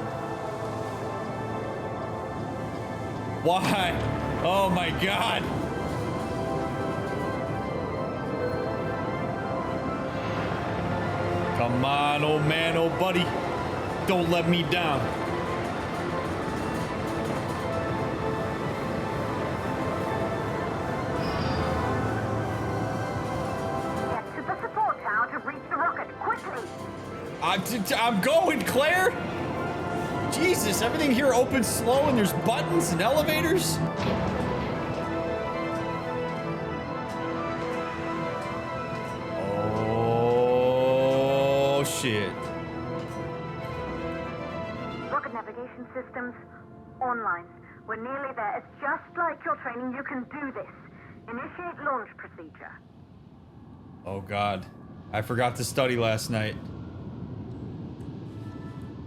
Why? Oh, my God! Come on, old man, old buddy. Don't let me down. Get to the support tower to reach the rocket, quickly! I'm going, Claire! Jesus, everything here opens slow and there's buttons and elevators. Shit. Rocket navigation systems online. We're nearly there. It's just like your training. You can do this. Initiate launch procedure. Oh, God. I forgot to study last night.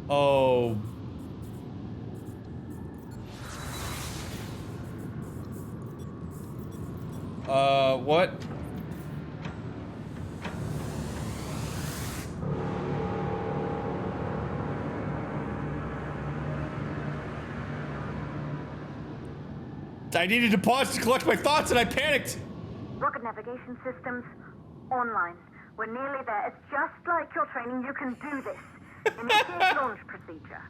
Oh. What? I needed to pause to collect my thoughts and I panicked. Rocket navigation systems online. We're nearly there. It's just like your training. You can do this. Initiate launch procedure.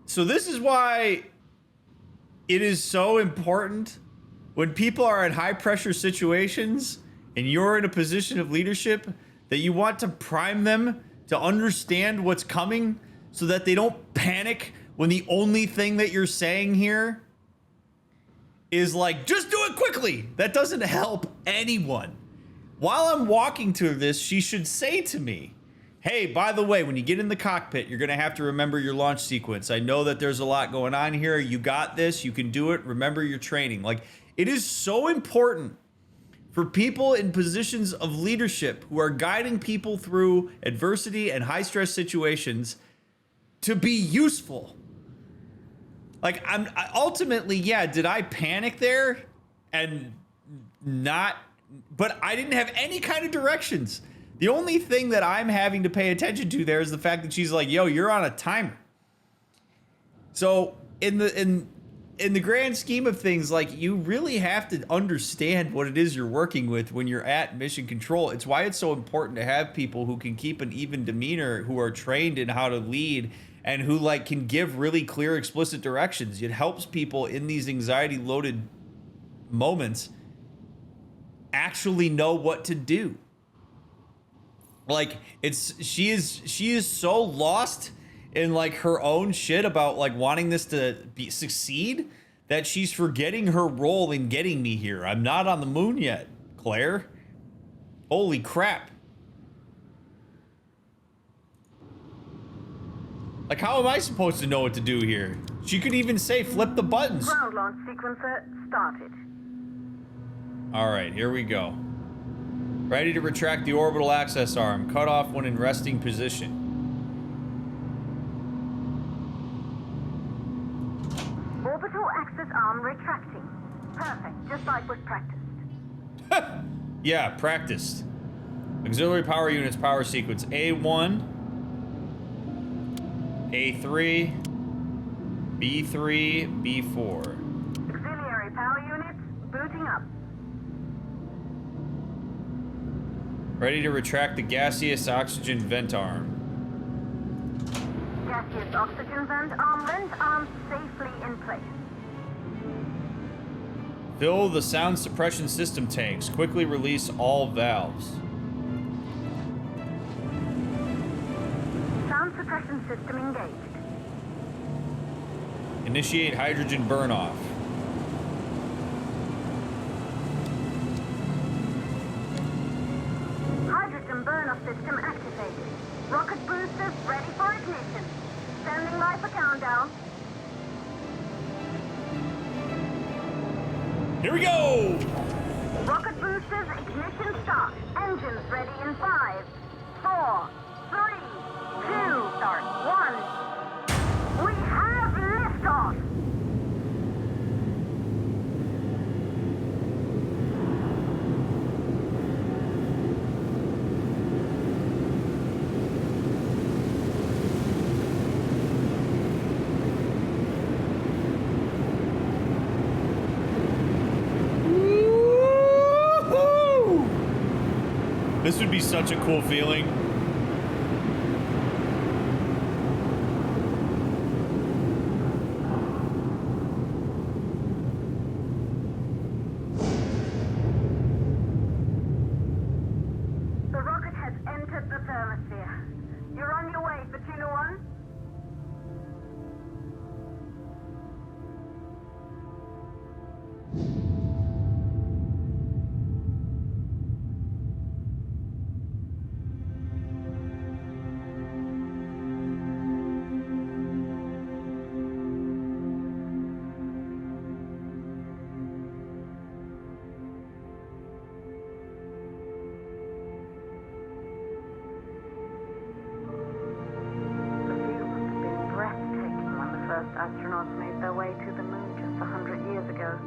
So this is why it is so important when people are in high pressure situations and you're in a position of leadership that you want to prime them to understand what's coming so that they don't panic when the only thing that you're saying here is like, just do it quickly. That doesn't help anyone. While I'm walking through this, she should say to me, Hey, by the way, when you get in the cockpit, you're going to have to remember your launch sequence. I know that there's a lot going on here. You got this. You can do it. Remember your training. Like, it is so important for people in positions of leadership who are guiding people through adversity and high stress situations to be useful. Like, ultimately, yeah, did I panic there and not, but I didn't have any kind of directions. The only thing that I'm having to pay attention to there is the fact that she's like, yo, you're on a timer. So in the grand scheme of things, like, you really have to understand what it is you're working with when you're at mission control. It's why it's so important to have people who can keep an even demeanor, who are trained in how to lead, and who like can give really clear, explicit directions. It helps people in these anxiety-loaded moments actually know what to do. Like, she is so lost in like her own shit about like wanting this to succeed that she's forgetting her role in getting me here. I'm not on the moon yet, Claire. Holy crap. Like, how am I supposed to know what to do here? She could even say flip the buttons. Ground launch sequencer started. All right, here we go. Ready to retract the orbital access arm. Cut off when in resting position. Orbital access arm retracting. Perfect, just like was practiced. Yeah, practiced. Auxiliary power units power sequence. A1. A3. B3. B4. Auxiliary power units booting up. Ready to retract the gaseous oxygen vent arm. Gaseous oxygen vent arm safely in place. Fill the sound suppression system tanks. Quickly release all valves. Sound suppression system engaged. Initiate hydrogen burn-off. Hydrogen burn-off system activated. Rocket boosters ready for ignition. Standing by for countdown. Here we go! Rocket boosters ignition start. Engines ready in 5, 4, 3, 2, start 1. We have liftoff! This would be such a cool feeling. The rocket has entered the thermosphere. You're on your way, Fortuna 1. Astronauts made their way to the moon just 100 years ago.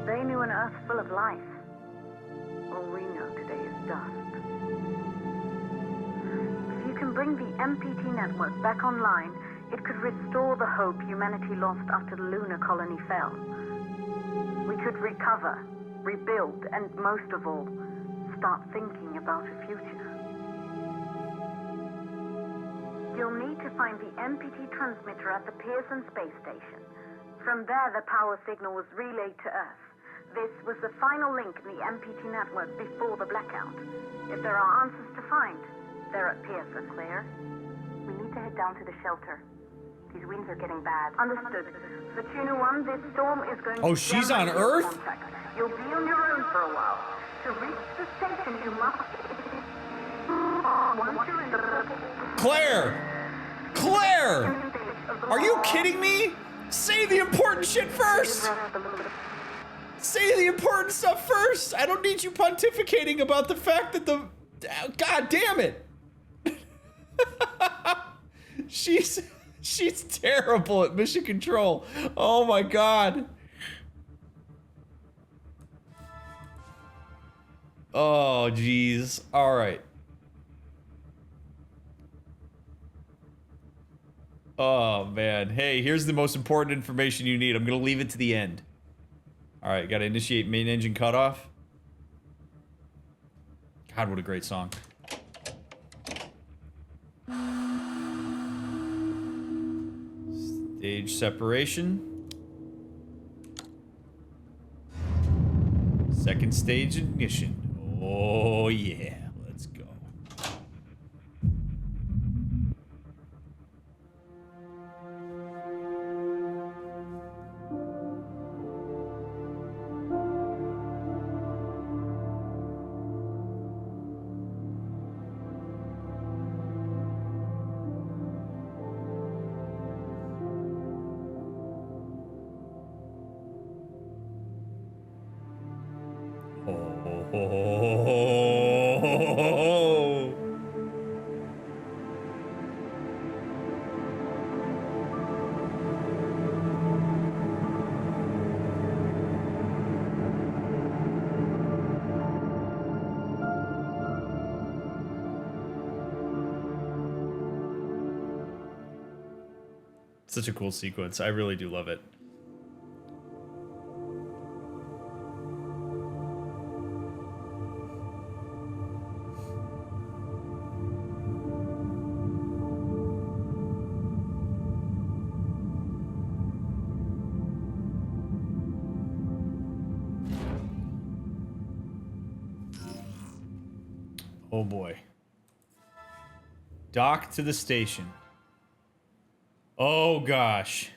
They knew an Earth full of life. All we know today is dust. If you can bring the MPT network back online, it could restore the hope humanity lost after the lunar colony fell. We could recover, rebuild, and most of all, start thinking about a future. You'll need to find the MPT transmitter at the Pearson space station. From there, the power signal was relayed to Earth. This was the final link in the MPT network before the blackout. If there are answers to find, they're at Pearson. Claire, we need to head down to the shelter. These winds are getting bad. Understood. Fortuna 1, this storm is going to... Oh, she's on Earth? Contact. You'll be on your own for a while. To reach the station, you must... Claire! Claire! Are you kidding me? Say the important shit first! Say the important stuff first! I don't need you pontificating about the fact that the... God damn it! She's terrible at mission control. Oh my god. Oh jeez. All right. Oh man. Hey, here's the most important information you need. I'm gonna leave it to the end. All right, gotta initiate main engine cutoff. God, what a great song. Stage separation. Second stage ignition. Oh yeah, let's go. Such a cool sequence. I really do love it. Oh boy. Dock to the station. Oh gosh.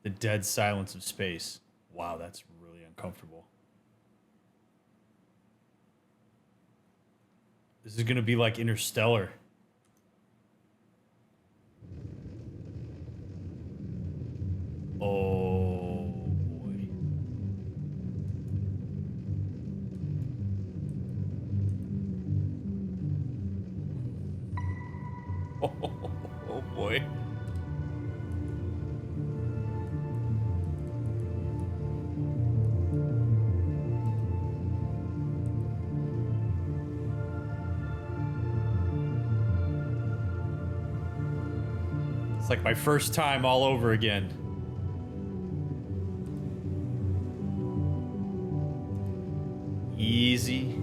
The dead silence of space. Wow, that's really uncomfortable. This is gonna be like Interstellar. Oh boy. Oh boy. It's like my first time all over again. Easy.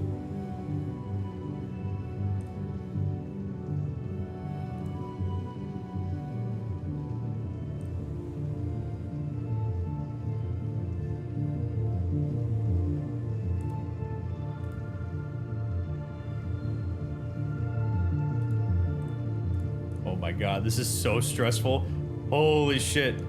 Oh my god, this is so stressful. Holy shit.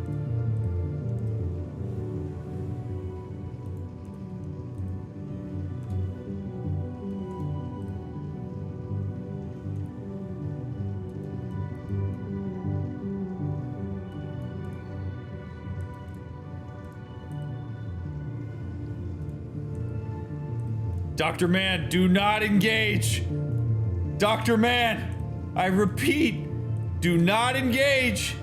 Dr. Mann, do not engage. Dr. Mann, I repeat, do not engage.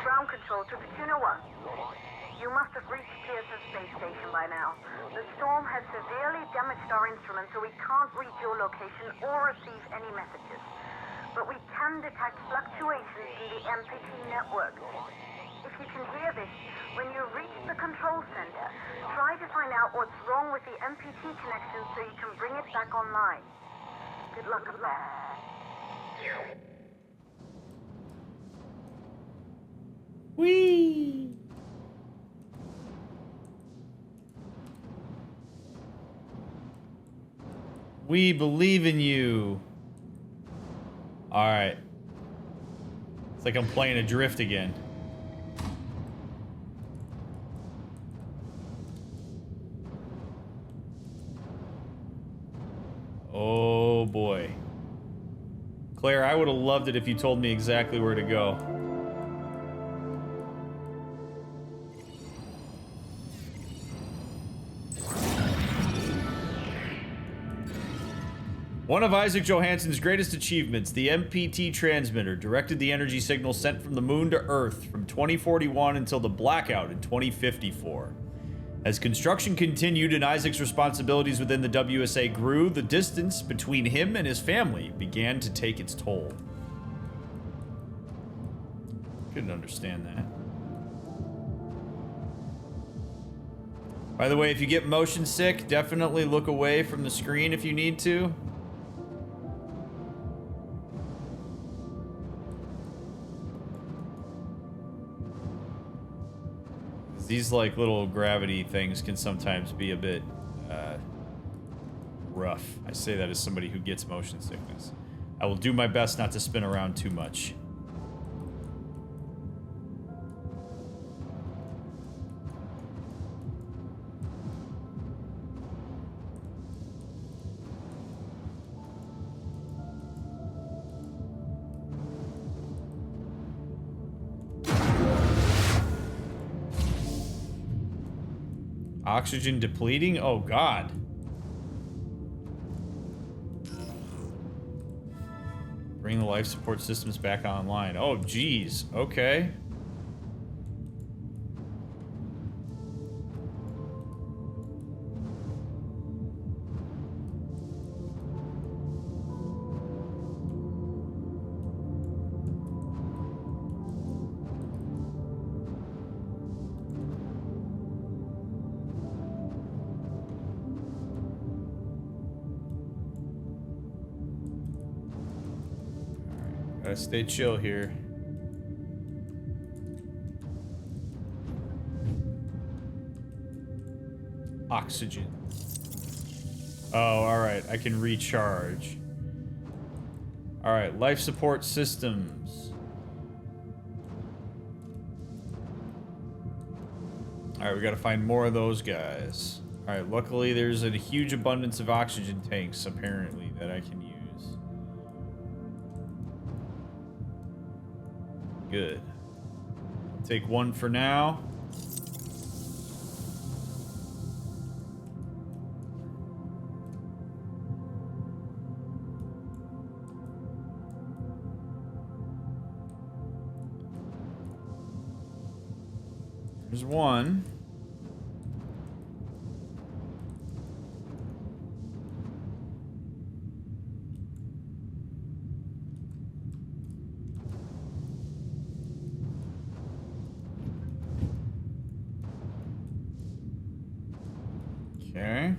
Ground control to Fortuna 1. You must have reached Pearson Space Station by now. The storm has severely damaged our instruments, so we can't reach your location or receive any messages. But we can detect fluctuations in the MPT network. If you can hear this, when you reach the control center, try to to find out what's wrong with the MPT connection so you can bring it back online. Good luck with that. Whee! We believe in you. All right. It's like I'm playing Adrift again. Oh boy. Claire, I would have loved it if you told me exactly where to go. One of Isaac Johansson's greatest achievements, the MPT transmitter, directed the energy signal sent from the moon to Earth from 2041 until the blackout in 2054. As construction continued and Isaac's responsibilities within the WSA grew, the distance between him and his family began to take its toll. Couldn't understand that. By the way, if you get motion sick, definitely look away from the screen if you need to. These like little gravity things can sometimes be a bit rough. I say that as somebody who gets motion sickness. I will do my best not to spin around too much. Oxygen depleting? Oh, God. Bring the life support systems back online. Oh, geez. Okay. Gotta stay chill here. Oxygen. Oh, alright. I can recharge. Alright, life support systems. Alright, we gotta find more of those guys. Alright, luckily there's a huge abundance of oxygen tanks, apparently, that I can use. Good. Take one for now. There's one. Okay.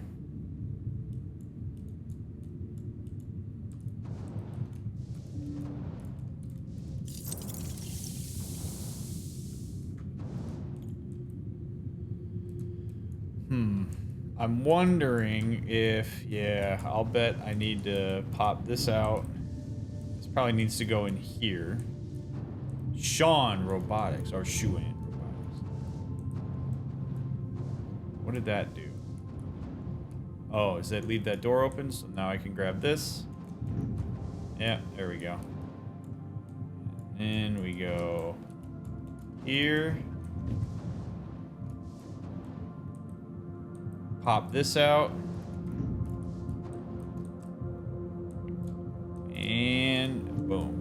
I'm wondering if, yeah, I'll bet I need to pop this out. This probably needs to go in here. Sean Robotics, or Shuan Robotics. What did that do? Oh, does that leave that door open? So now I can grab this. Yeah, there we go. And we go here. Pop this out. And boom.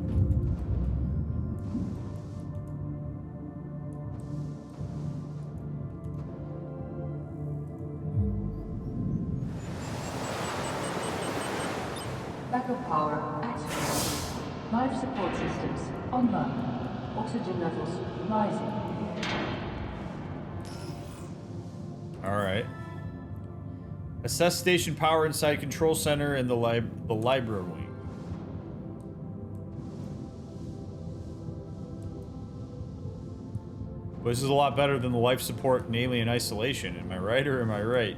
Backup power activated. Life support systems online. Oxygen levels rising. All right. Assess station power inside control center and the library wing. Well, this is a lot better than the life support and alien isolation. Am I right or am I right?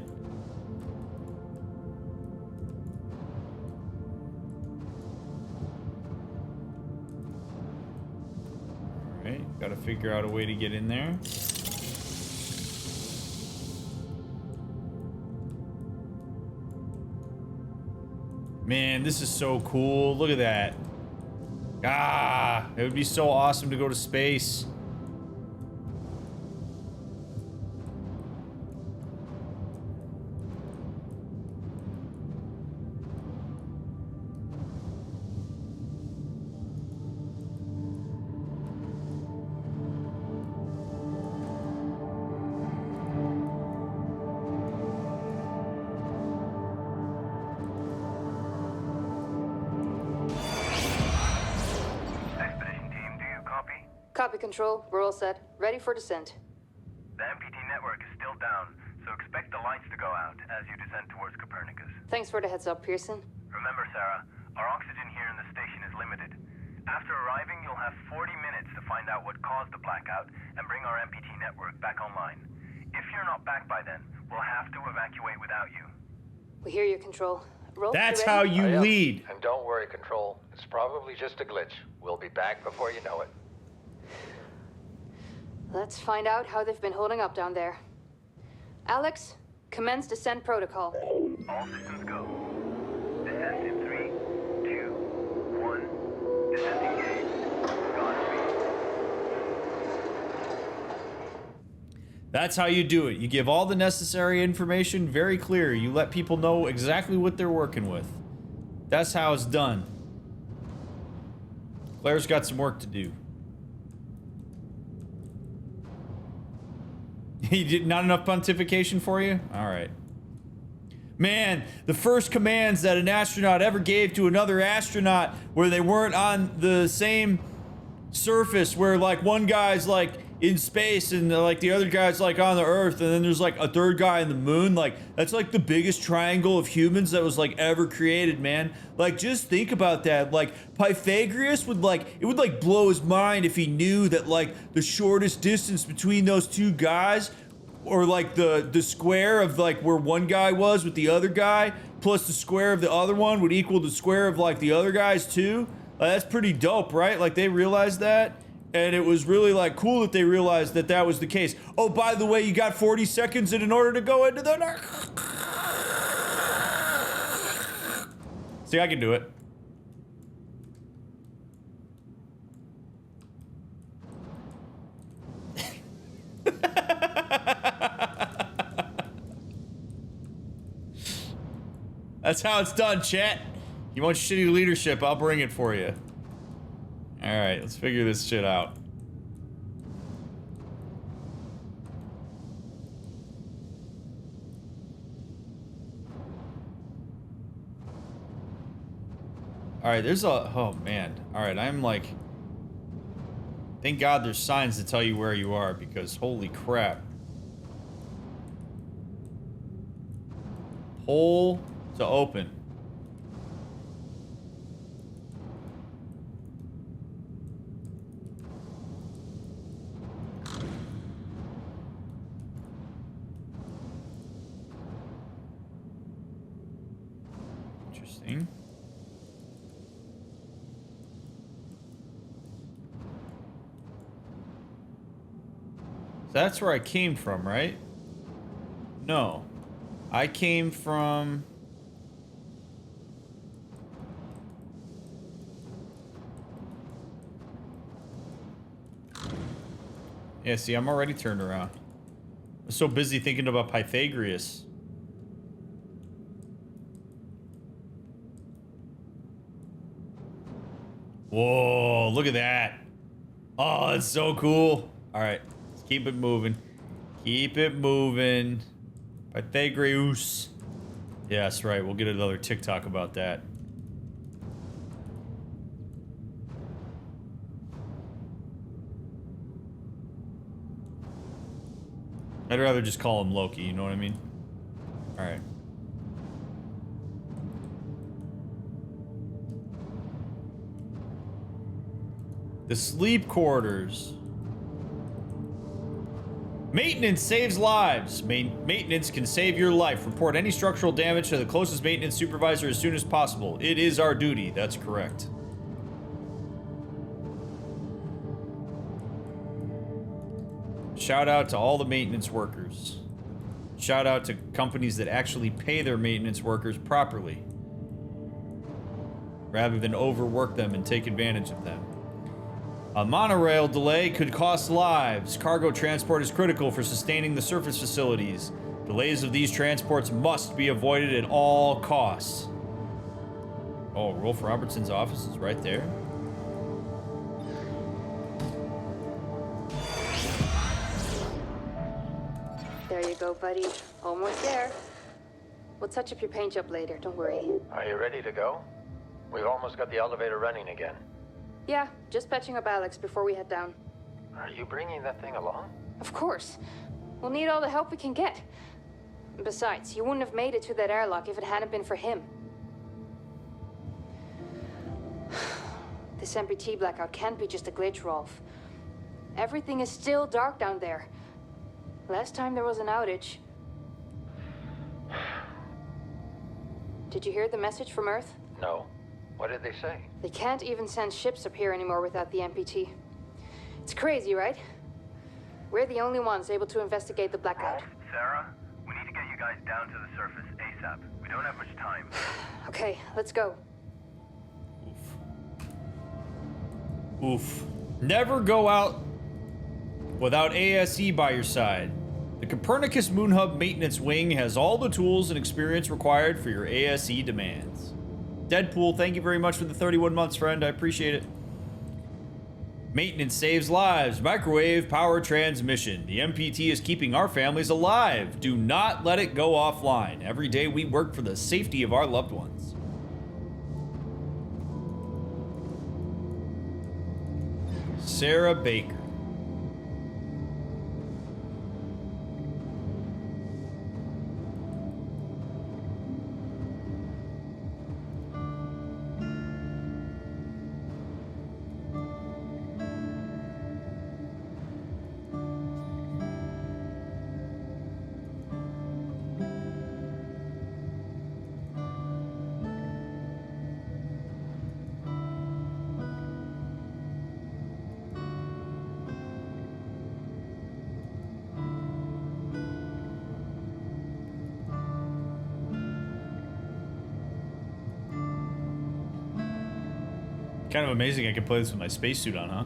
Alright, gotta figure out a way to get in there. Man, this is so cool. Look at that. Ah, it would be so awesome to go to space. Copy, Control. We're all set. Ready for descent. The MPT network is still down, so expect the lights to go out as you descend towards Copernicus. Thanks for the heads up, Pearson. Remember, Sarah, our oxygen here in the station is limited. After arriving, you'll have 40 minutes to find out what caused the blackout and bring our MPT network back online. If you're not back by then, we'll have to evacuate without you. We hear you, Control. Roll. That's you how you lead. And don't worry, Control. It's probably just a glitch. We'll be back before you know it. Let's find out how they've been holding up down there. Alex, commence descent protocol. All systems go. Descent in 3, 2, 1. Descent engaged. Godspeed. That's how you do it. You give all the necessary information very clear. You let people know exactly what they're working with. That's how it's done. Claire's got some work to do. He did not enough pontification for you? All right. Man, the first commands that an astronaut ever gave to another astronaut where they weren't on the same surface, where like one guy's like in space and like the other guy's like on the Earth, and then there's like a third guy in the moon. Like that's like the biggest triangle of humans that was like ever created, man. Like just think about that. Like Pythagoras would like, it would like blow his mind if he knew that like the shortest distance between those two guys, or like the square of like where one guy was with the other guy plus the square of the other one would equal the square of like the other guys too. That's pretty dope, right? Like they realized that. And it was really like cool that they realized that that was the case. Oh, by the way, you got 40 seconds in order to go into the... See, I can do it. That's how it's done, chat. You want shitty leadership, I'll bring it for you. Alright, let's figure this shit out. Alright, there's a... Oh, man. Alright, I'm like... Thank God there's signs to tell you where you are, because holy crap. Hole to open. Interesting. So that's where I came from, right? No. I came from... Yeah, see, I'm already turned around. I'm so busy thinking about Pythagoras. Whoa, look at that. Oh, that's so cool. All right, let's keep it moving. Keep it moving. Pythagoras. Yeah, that's right. We'll get another TikTok about that. I'd rather just call him Loki, you know what I mean? All right. The sleep quarters. Maintenance saves lives. Maintenance can save your life. Report any structural damage to the closest maintenance supervisor as soon as possible. It is our duty. That's correct. Shout out to all the maintenance workers. Shout out to companies that actually pay their maintenance workers properly, rather than overwork them and take advantage of them. A monorail delay could cost lives. Cargo transport is critical for sustaining the surface facilities. Delays of these transports must be avoided at all costs. Oh, Rolf Robertson's office is right there. There you go, buddy. Almost there. We'll touch up your paint job later, don't worry. Are you ready to go? We've almost got the elevator running again. Yeah, just patching up Alex before we head down. Are you bringing that thing along? Of course. We'll need all the help we can get. Besides, you wouldn't have made it to that airlock if it hadn't been for him. This MPT blackout can't be just a glitch, Rolf. Everything is still dark down there. Last time there was an outage. Did you hear the message from Earth? No. What did they say? They can't even send ships up here anymore without the MPT. It's crazy, right? We're the only ones able to investigate the blackout. Sarah, we need to get you guys down to the surface ASAP. We don't have much time. Okay, let's go. Oof. Never go out without ASE by your side. The Copernicus Moon Hub Maintenance Wing has all the tools and experience required for your ASE demands. Deadpool, thank you very much for the 31 months, friend. I appreciate it. Maintenance saves lives. Microwave power transmission. The MPT is keeping our families alive. Do not let it go offline. Every day we work for the safety of our loved ones. Sarah Baker. Kind of amazing I can play this with my spacesuit on, huh?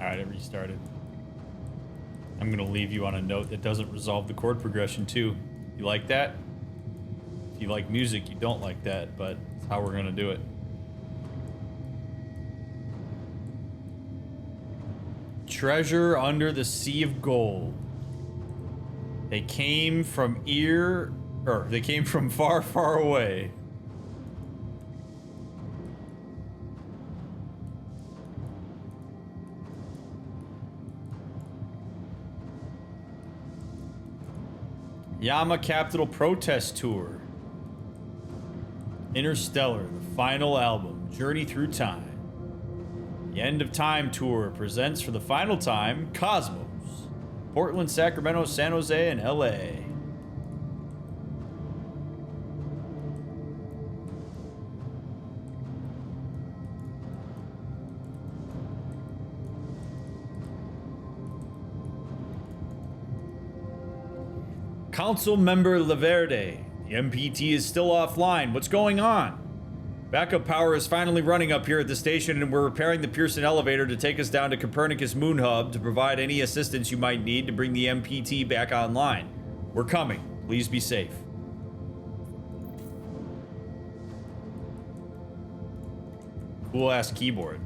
Alright, I restarted. I'm gonna leave you on a note that doesn't resolve the chord progression too. You like that? If you like music, you don't like that, but it's how we're gonna do it. Treasure under the sea of gold. They came from far, far away. Yama Capital Protest Tour. Interstellar, the final album, Journey Through Time. The End of Time Tour presents for the final time Cosmos. Portland, Sacramento, San Jose, and LA. Council member Laverde. The MPT is still offline. What's going on? Backup power is finally running up here at the station, and we're repairing the Pearson elevator to take us down to Copernicus Moon Hub to provide any assistance you might need to bring the MPT back online. We're coming. Please be safe. Cool-ass keyboard.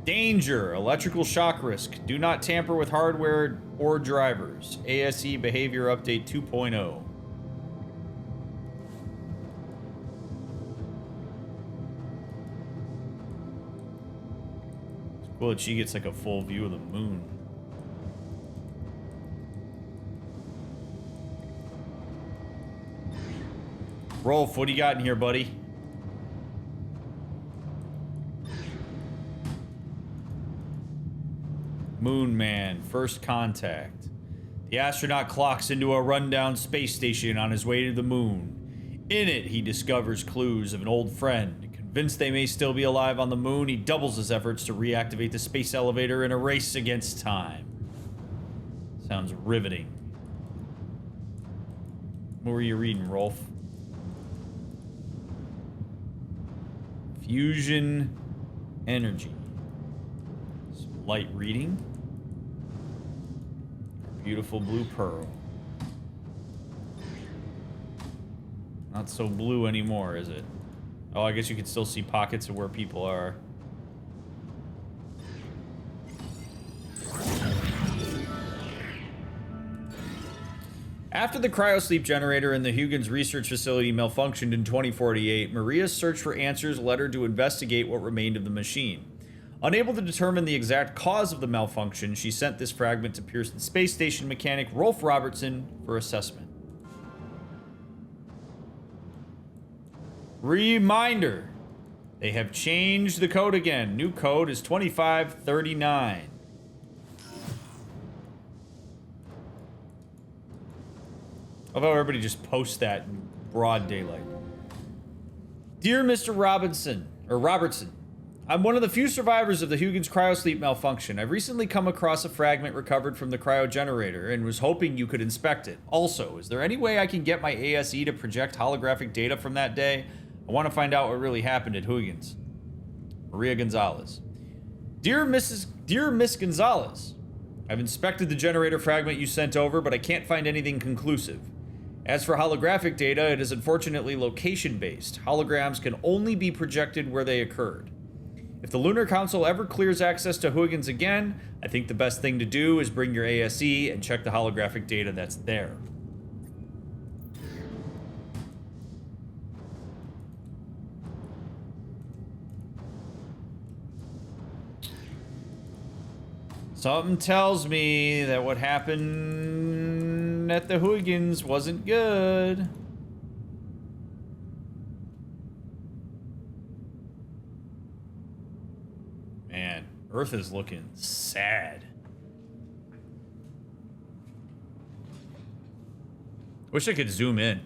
Danger! Electrical shock risk. Do not tamper with hardware or drivers. ASE Behavior Update 2.0. It's cool that she gets like a full view of the moon. Rolf, what do you got in here, buddy? Moon Man, first contact. The astronaut clocks into a rundown space station on his way to the moon. In it, he discovers clues of an old friend. Convinced they may still be alive on the moon, he doubles his efforts to reactivate the space elevator in a race against time. Sounds riveting. What were you reading, Rolf? Fusion energy. Some light reading. Beautiful blue pearl. Not so blue anymore, is it? Oh, I guess you can still see pockets of where people are. After the cryosleep generator in the Huygens research facility malfunctioned in 2048, Maria's search for answers led her to investigate what remained of the machine. Unable to determine the exact cause of the malfunction, she sent this fragment to Pearson Space Station mechanic Rolf Robertson for assessment. Reminder! They have changed the code again. New code is 2539. Although everybody just posts that in broad daylight. Dear Mr. Robertson, I'm one of the few survivors of the Huygens cryosleep malfunction. I've recently come across a fragment recovered from the cryogenerator and was hoping you could inspect it. Also, is there any way I can get my ASE to project holographic data from that day? I want to find out what really happened at Huygens. Maria Gonzalez. Dear Miss Gonzalez, I've inspected the generator fragment you sent over, but I can't find anything conclusive. As for holographic data, it is unfortunately location-based. Holograms can only be projected where they occurred. If the Lunar Council ever clears access to Huygens again, I think the best thing to do is bring your ASE and check the holographic data that's there. Something tells me that what happened at the Huygens wasn't good. Man, Earth is looking sad. Wish I could zoom in.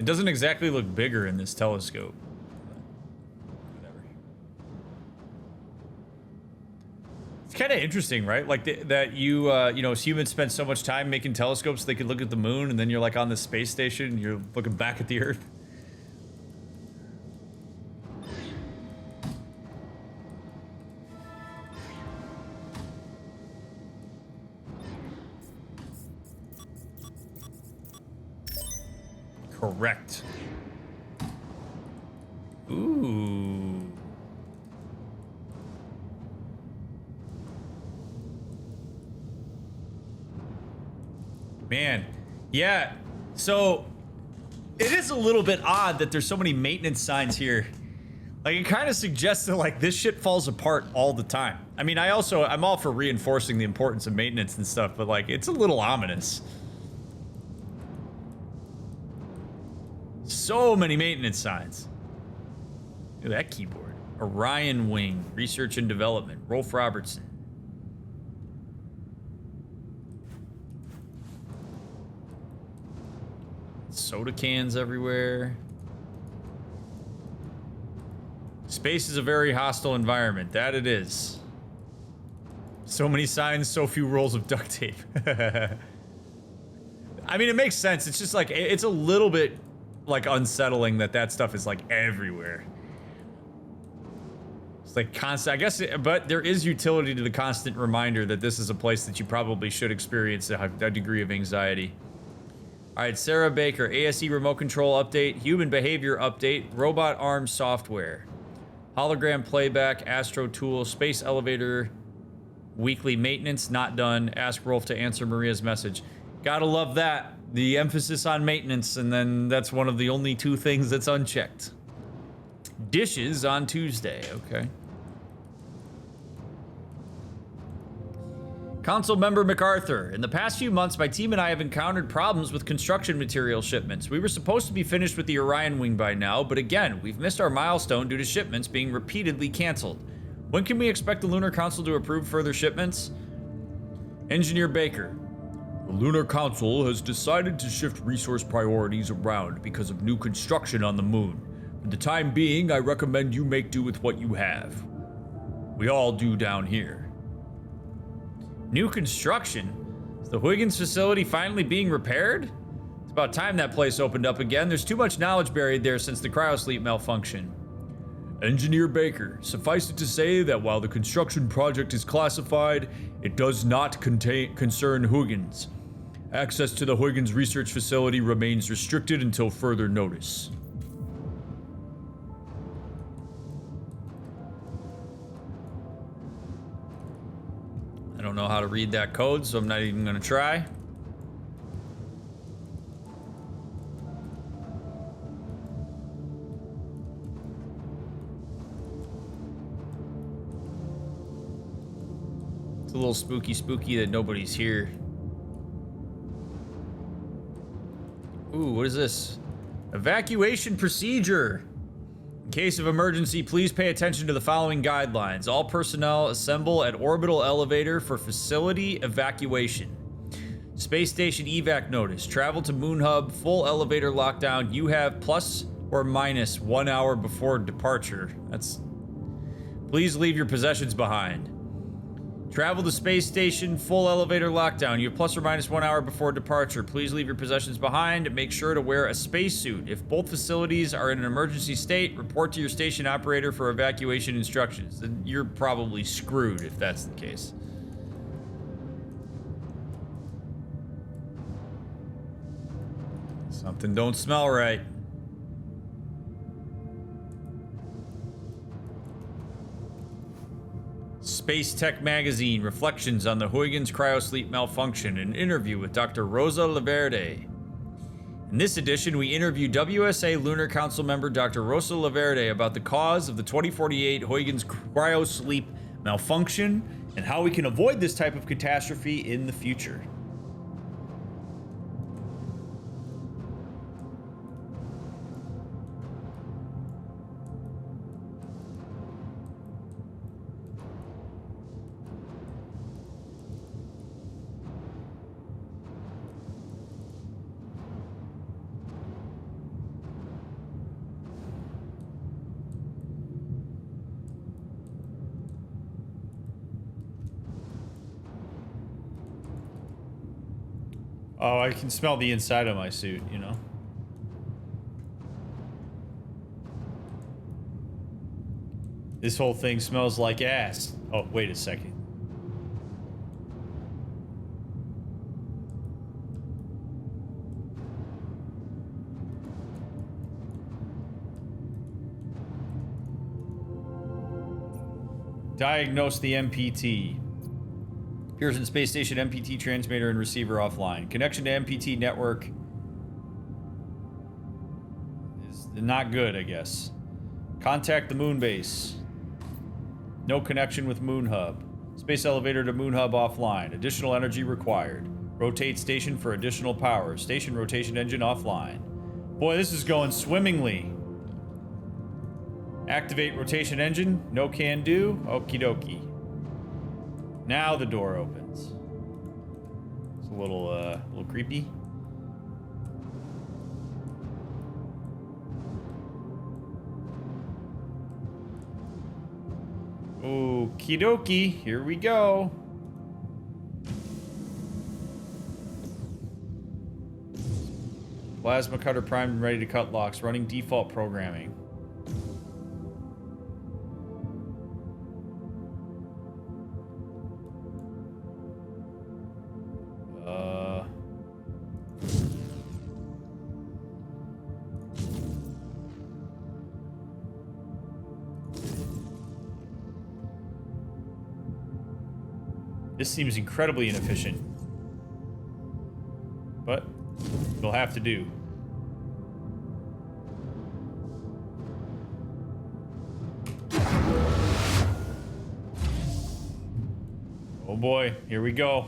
It doesn't exactly look bigger in this telescope. Whatever. It's kind of interesting, right? Like that you know, humans spend so much time making telescopes so they could look at the moon, and then you're like on the space station and you're looking back at the Earth. Correct. Ooh. Man. Yeah. So it is a little bit odd that there's so many maintenance signs here. Like, it kind of suggests that, like, this shit falls apart all the time. I mean, I'm all for reinforcing the importance of maintenance and stuff, but, like, it's a little ominous. So many maintenance signs. Look at that keyboard. Orion Wing, Research and Development, Rolf Robertson. Soda cans everywhere. Space is a very hostile environment. That it is. So many signs, so few rolls of duct tape. I mean, it makes sense. It's just like, it's a little bit like unsettling that stuff is like everywhere. It's like constant, I guess, but there is utility to the constant reminder that this is a place that you probably should experience a degree of anxiety. All right, Sarah Baker, ASE remote control update, human behavior update, robot arm software, hologram playback, Astro tool, space elevator, weekly maintenance, not done. Ask Rolf to answer Maria's message. Gotta love that. The emphasis on maintenance, and then that's one of the only two things that's unchecked. Dishes on Tuesday, okay. Council member MacArthur, in the past few months, my team and I have encountered problems with construction material shipments. We were supposed to be finished with the Orion wing by now, but again, we've missed our milestone due to shipments being repeatedly canceled. When can we expect the Lunar Council to approve further shipments? Engineer Baker, the Lunar Council has decided to shift resource priorities around because of new construction on the moon. For the time being, I recommend you make do with what you have. We all do down here. New construction? Is the Huygens facility finally being repaired? It's about time that place opened up again. There's too much knowledge buried there since the cryosleep malfunction. Engineer Baker, suffice it to say that while the construction project is classified, it does not concern Huygens. Access to the Huygens research facility remains restricted until further notice. I don't know how to read that code, so I'm not even going to try. It's a little spooky that nobody's here. Ooh, what is this? Evacuation procedure. In case of emergency, please pay attention to the following guidelines. All personnel assemble at orbital elevator for facility evacuation. Space station evac notice. Travel to Moon Hub, full elevator lockdown. You have plus or minus 1 hour before departure. Please leave your possessions behind. Travel to space station, full elevator lockdown. You have plus or minus 1 hour before departure. Please leave your possessions behind. Make sure to wear a spacesuit. If both facilities are in an emergency state, report to your station operator for evacuation instructions. Then you're probably screwed if that's the case. Something don't smell right. Space Tech Magazine, Reflections on the Huygens Cryosleep Malfunction, an interview with Dr. Rosa Laverde. In this edition, we interview WSA Lunar Council member Dr. Rosa Laverde about the cause of the 2048 Huygens Cryosleep Malfunction and how we can avoid this type of catastrophe in the future. Oh, I can smell the inside of my suit, you know? This whole thing smells like ass. Oh, wait a second. Diagnose the MPT. Pearson Space Station MPT transmitter and receiver offline. Connection to MPT network is not good, I guess. Contact the moon base. No connection with Moon Hub. Space elevator to Moon Hub offline. Additional energy required. Rotate station for additional power. Station rotation engine offline. Boy, this is going swimmingly. Activate rotation engine. No can do. Okie dokie. Now the door opens. It's a little creepy. Okie dokie, here we go. Plasma cutter primed and ready to cut locks. Running default programming. This seems incredibly inefficient. But it'll have to do. Oh boy, here we go.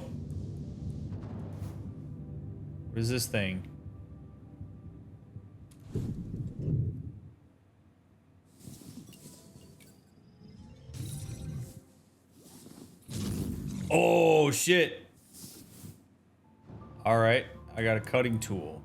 What is this thing? Oh shit. All right, I got a cutting tool.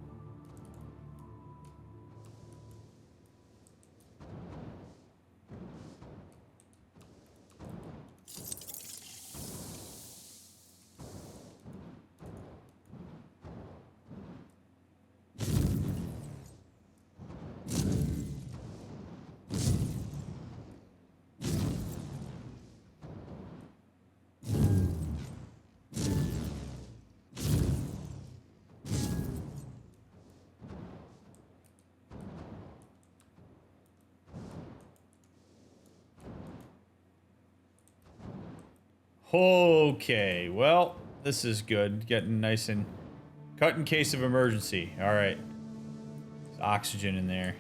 Okay, well, this is good. Getting nice and cut in case of emergency. All right. There's oxygen in there.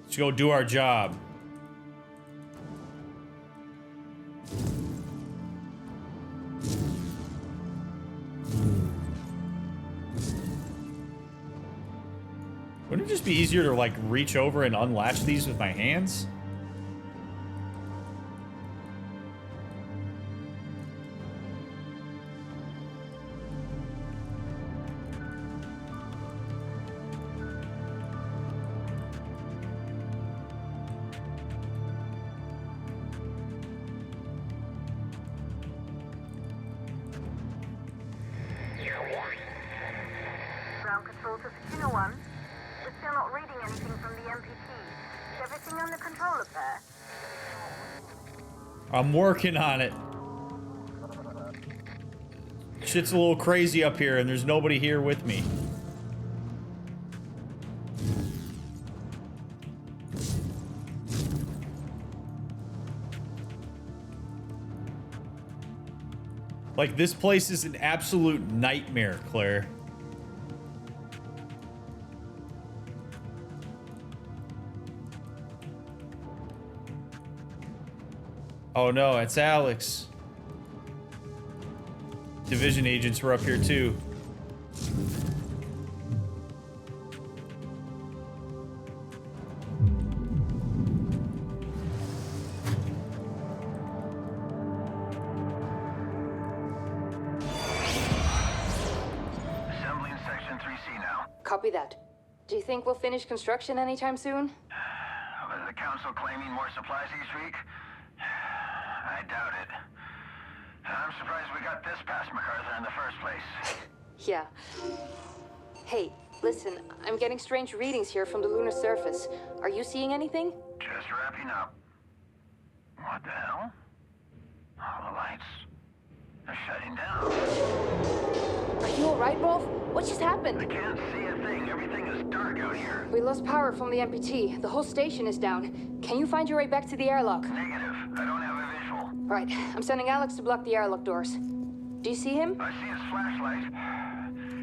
Let's go do our job. Wouldn't it just be easier to, like, reach over and unlatch these with my hands? Ground control to Fortuna 1. We're still not reading anything from the MPT. Is everything under control up there? I'm working on it. Shit's a little crazy up here and there's nobody here with me. Like, this place is an absolute nightmare, Claire. Oh no, it's Alex. Division agents were up here too. Assembling section 3C now. Copy that. Do you think we'll finish construction anytime soon? Was the council claiming more supplies each week? I doubt it. I'm surprised we got this past MacArthur in the first place. Yeah. Hey, listen, I'm getting strange readings here from the lunar surface. Are you seeing anything? Just wrapping up. What the hell? All the lights are shutting down. Are you alright, Rolf? What just I happened? can't see a thing. Everything is dark out here. We lost power from the MPT. The whole station is down. Can you find your way back to the airlock? Negative. I don't have a visual. Right. I'm sending Alex to block the airlock doors. Do you see him? I see his flashlight.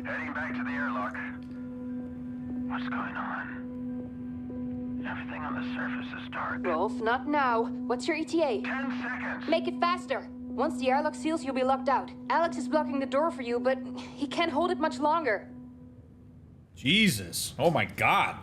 Heading back to the airlock. What's going on? Everything on the surface is dark. Rolf, not now. What's your ETA? 10 seconds. Make it faster. Once the airlock seals, you'll be locked out. Alex is blocking the door for you, but he can't hold it much longer. Jesus. Oh my god.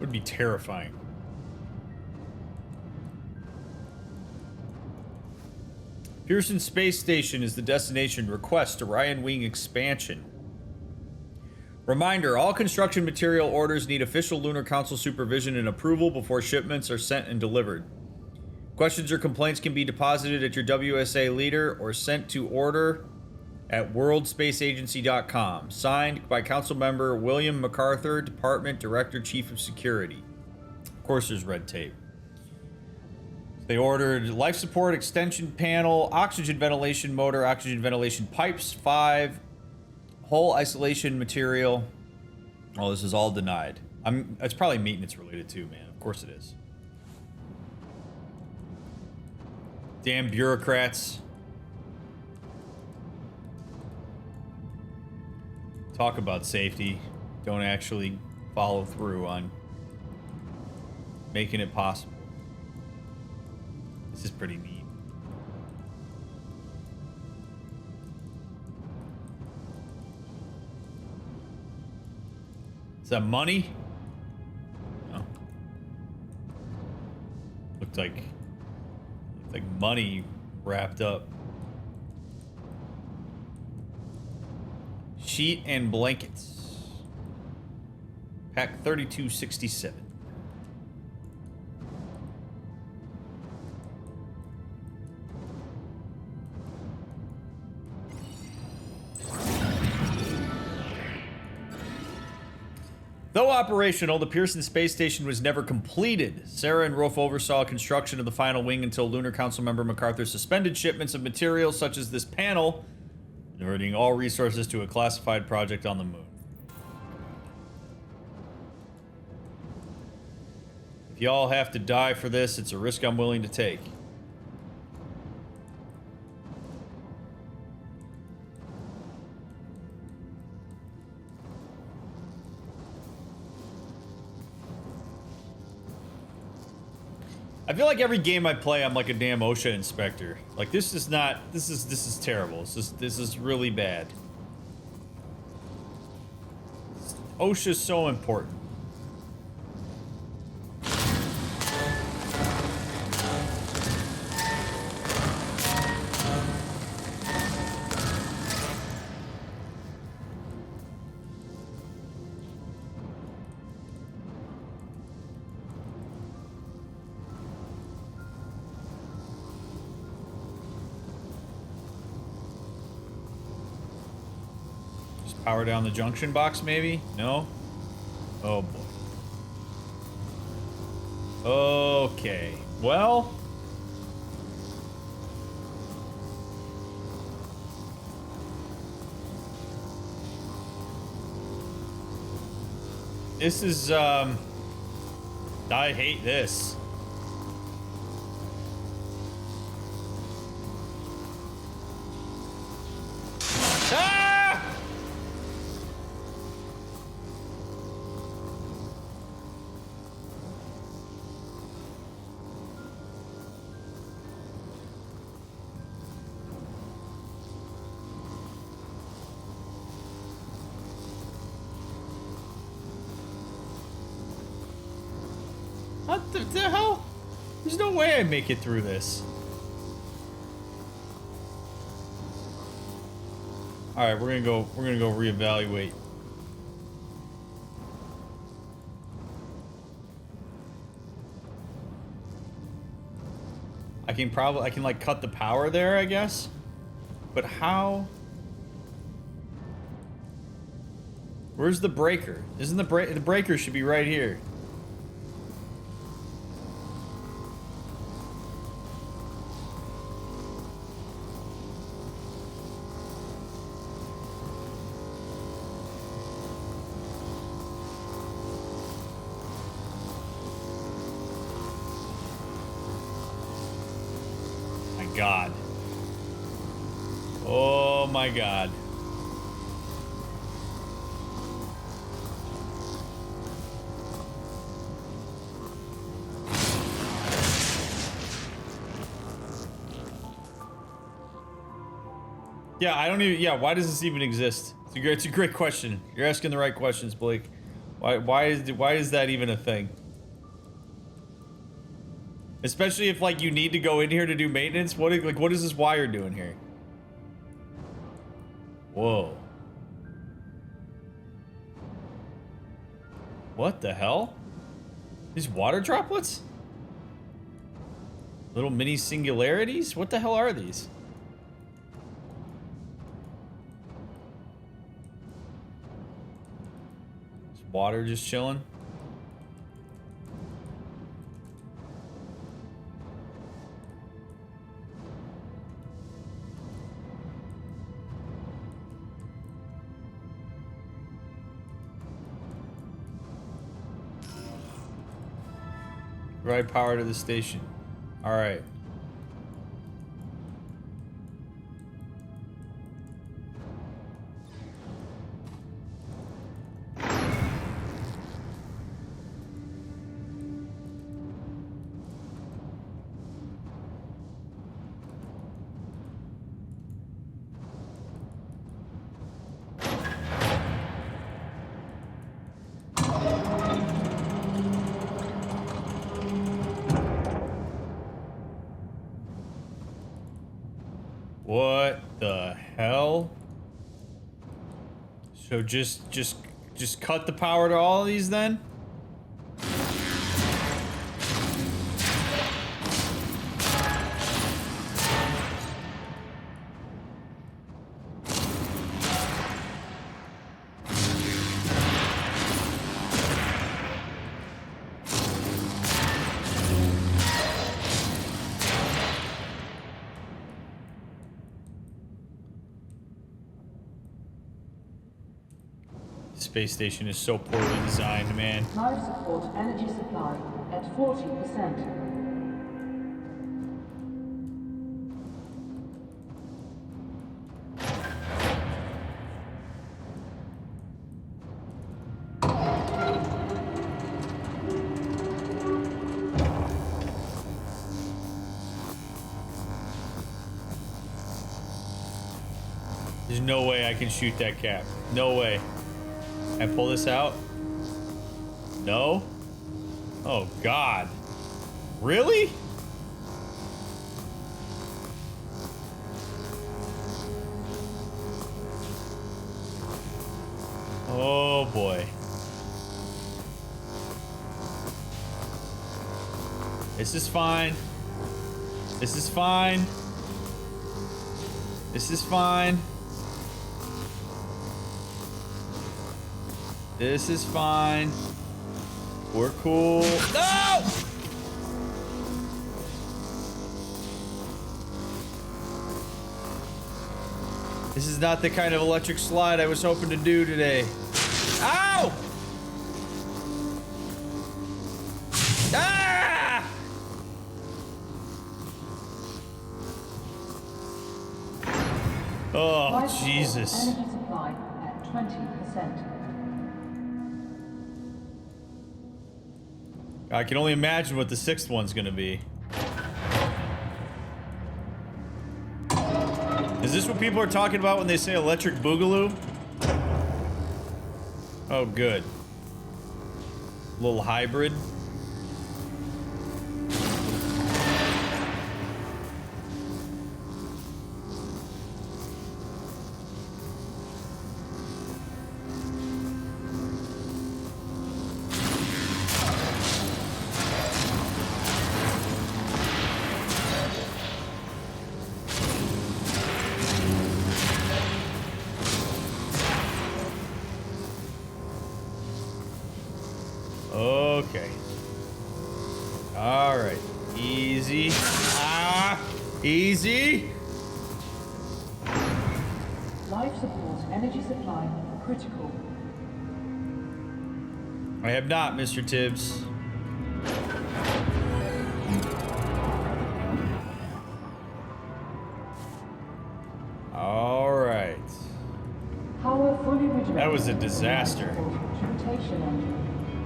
Would be terrifying. Pearson Space Station is the destination. Request Orion Wing expansion. Reminder, all construction material orders need official Lunar Council supervision and approval before shipments are sent and delivered. Questions or complaints can be deposited at your WSA leader or sent to order at worldspaceagency.com. Signed by Council Member William MacArthur, Department Director, Chief of Security. Of course, there's red tape. They ordered life support extension panel, oxygen ventilation motor, oxygen ventilation pipes, 5 hull isolation material. Oh, this is all denied. It's probably maintenance related too, man. Of course it is. Damn bureaucrats. Talk about safety. Don't actually follow through on making it possible. This is pretty neat. Is that money? No. Looked like money wrapped up. Sheet and blankets. Pack 3267. Though operational, the Pearson space station was never completed. Sarah and Rolf oversaw construction of the final wing until Lunar Council member MacArthur suspended shipments of materials such as this panel, diverting all resources to a classified project on the moon. If y'all have to die for this, it's a risk I'm willing to take. I feel like every game I play, I'm like a damn OSHA inspector. Like, this is not... This is terrible. This is really bad. OSHA's so important. Power down the junction box, maybe? No? Oh, boy. Okay. Well... This is, I hate this. What the hell? There's no way I make it through this. All right, we're gonna go reevaluate. I can like cut the power there, I guess. But how? Where's the breaker? Isn't the breaker should be right here? God. Oh my God. Yeah, I don't even, yeah, why does this even exist? It's a great question. You're asking the right questions, Blake. Why is that even a thing? Especially if, like, you need to go in here to do maintenance. What is this wire doing here? What the hell? These water droplets? Little mini singularities? What the hell are these? Is water just chilling? Provide power to the station. All right. What the hell? So just cut the power to all of these then? Space station is so poorly designed, man. Life support energy supply at 40%. There's no way I can shoot that cap. No way. Can I pull this out? No? Oh, God. Really? Oh, boy. This is fine. This is fine. This is fine. This is fine. We're cool. No! This is not the kind of electric slide I was hoping to do today. Ow! Ah! Oh, Jesus. Energy supply at 20%. I can only imagine what the sixth one's gonna be. Is this what people are talking about when they say electric boogaloo? Oh, good. Little hybrid. Okay. All right. Easy. Ah! Easy. Life support energy supply critical. I have not, Mr. Tibbs. All right. Power fully redirected. That was a disaster. Transportation engine.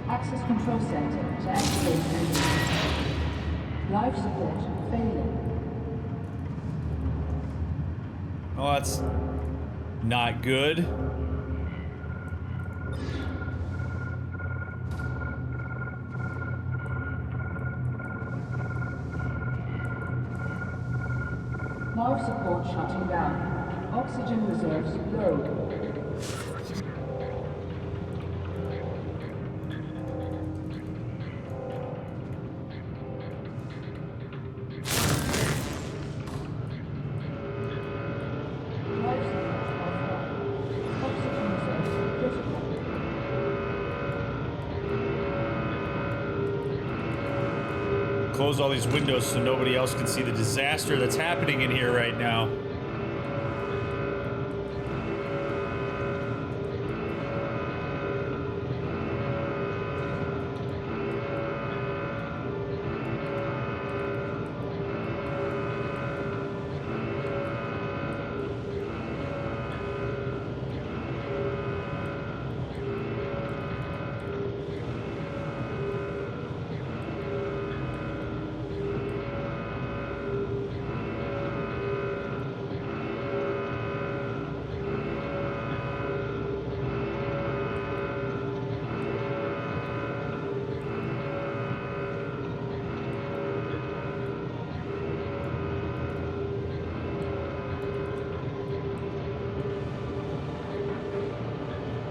Access control center to activate engine. Life support failing. Well, that's not good. Life support shutting down. Oxygen reserves low. close all these windows so nobody else can see the disaster that's happening in here right now.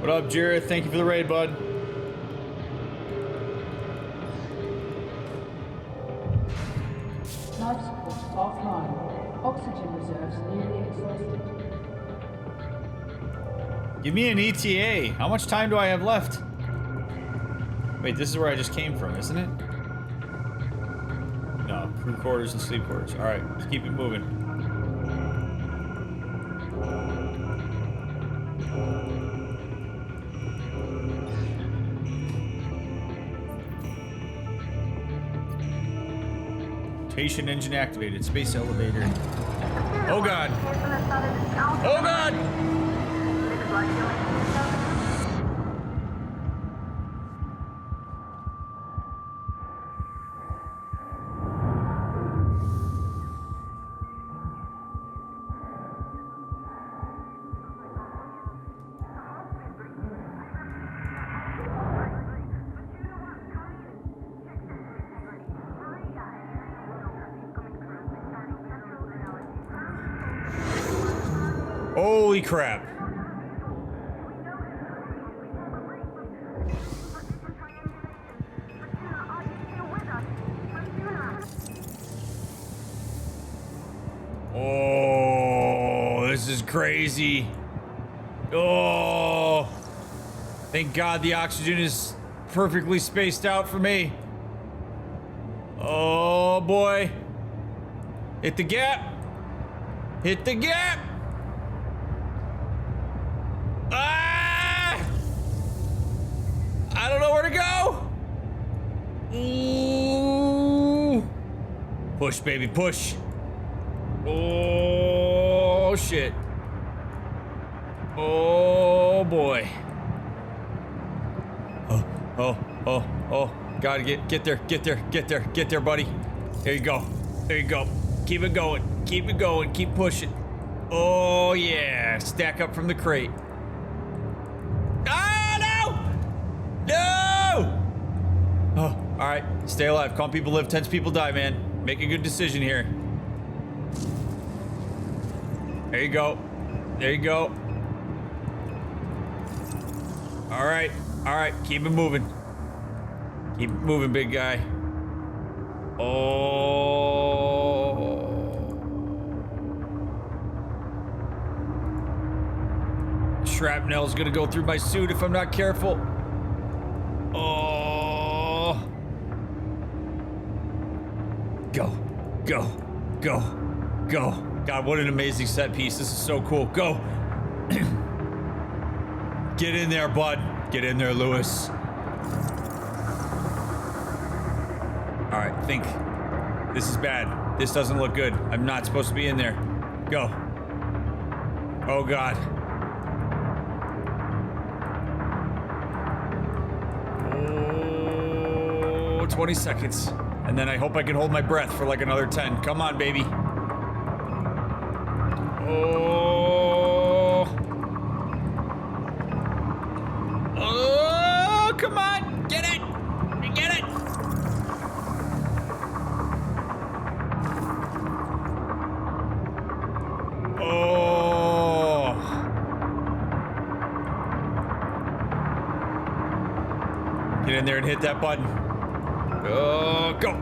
What up, Jared? Thank you for the raid, bud. Life support offline. Oxygen reserves nearly exhausted. Give me an ETA. How much time do I have left? Wait, this is where I just came from, isn't it? No, crew quarters and sleep quarters. All right, let's keep it moving. Rotation engine activated. Space elevator. Oh god. Oh god. Holy crap. Oh, this is crazy. Oh, thank God the oxygen is perfectly spaced out for me. Oh boy. Hit the gap. Hit the gap. Ah! I don't know where to go. Ooh. Push, baby, push. Oh, shit. Oh, boy. Oh. Gotta get there, buddy. There you go. Keep it going. Keep pushing. Oh, yeah. Stack up from the crate. Ah, no! Oh, all right. Stay alive. Calm people live, tense people die, man. Make a good decision here. There you go. All right. Keep it moving. Big guy. Oh. Shrapnel's gonna go through my suit if I'm not careful. Oh. Go. God, what an amazing set piece. This is so cool. Go. Get in there, bud. Get in there, Lewis. All right, think. This is bad. This doesn't look good. I'm not supposed to be in there. Go. Oh, God. Oh, 20 seconds. And then I hope I can hold my breath for like another 10. Come on, baby. Oh, come on. Get it. Oh. Get in there and hit that button. Oh, go.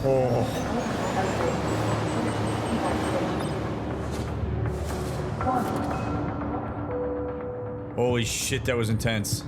Oh. Holy shit, that was intense.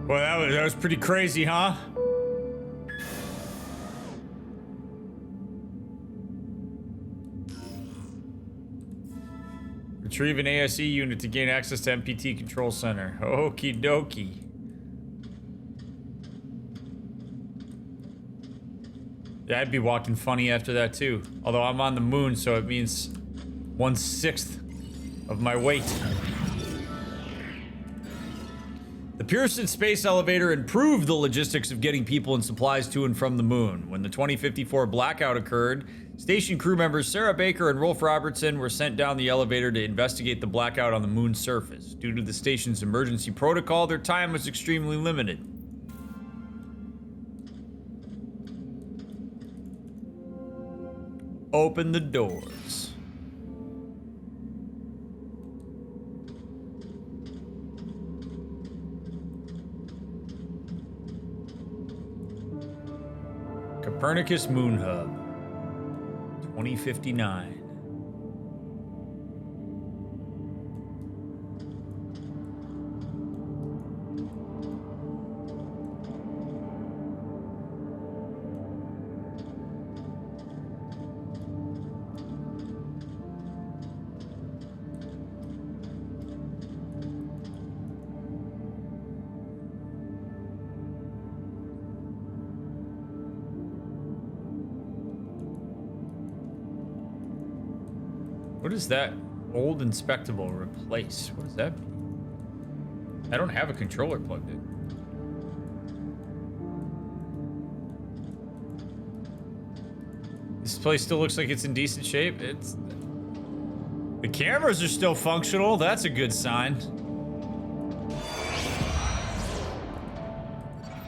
Well, that was pretty crazy, huh? Retrieve an ASE unit to gain access to MPT Control Center. Okie dokie. Yeah, I'd be walking funny after that too. Although I'm on the moon, so it means 1/6 of my weight. The Pearson space elevator improved the logistics of getting people and supplies to and from the moon. When the 2054 blackout occurred, station crew members Sarah Baker and Rolf Robertson were sent down the elevator to investigate the blackout on the moon's surface. Due to the station's emergency protocol, their time was extremely limited. Open the doors. Copernicus Moon Hub, 2059. What is that? Old inspectable replace. What does that mean? I don't have a controller plugged in. This place still looks like it's in decent shape. The cameras are still functional. That's a good sign.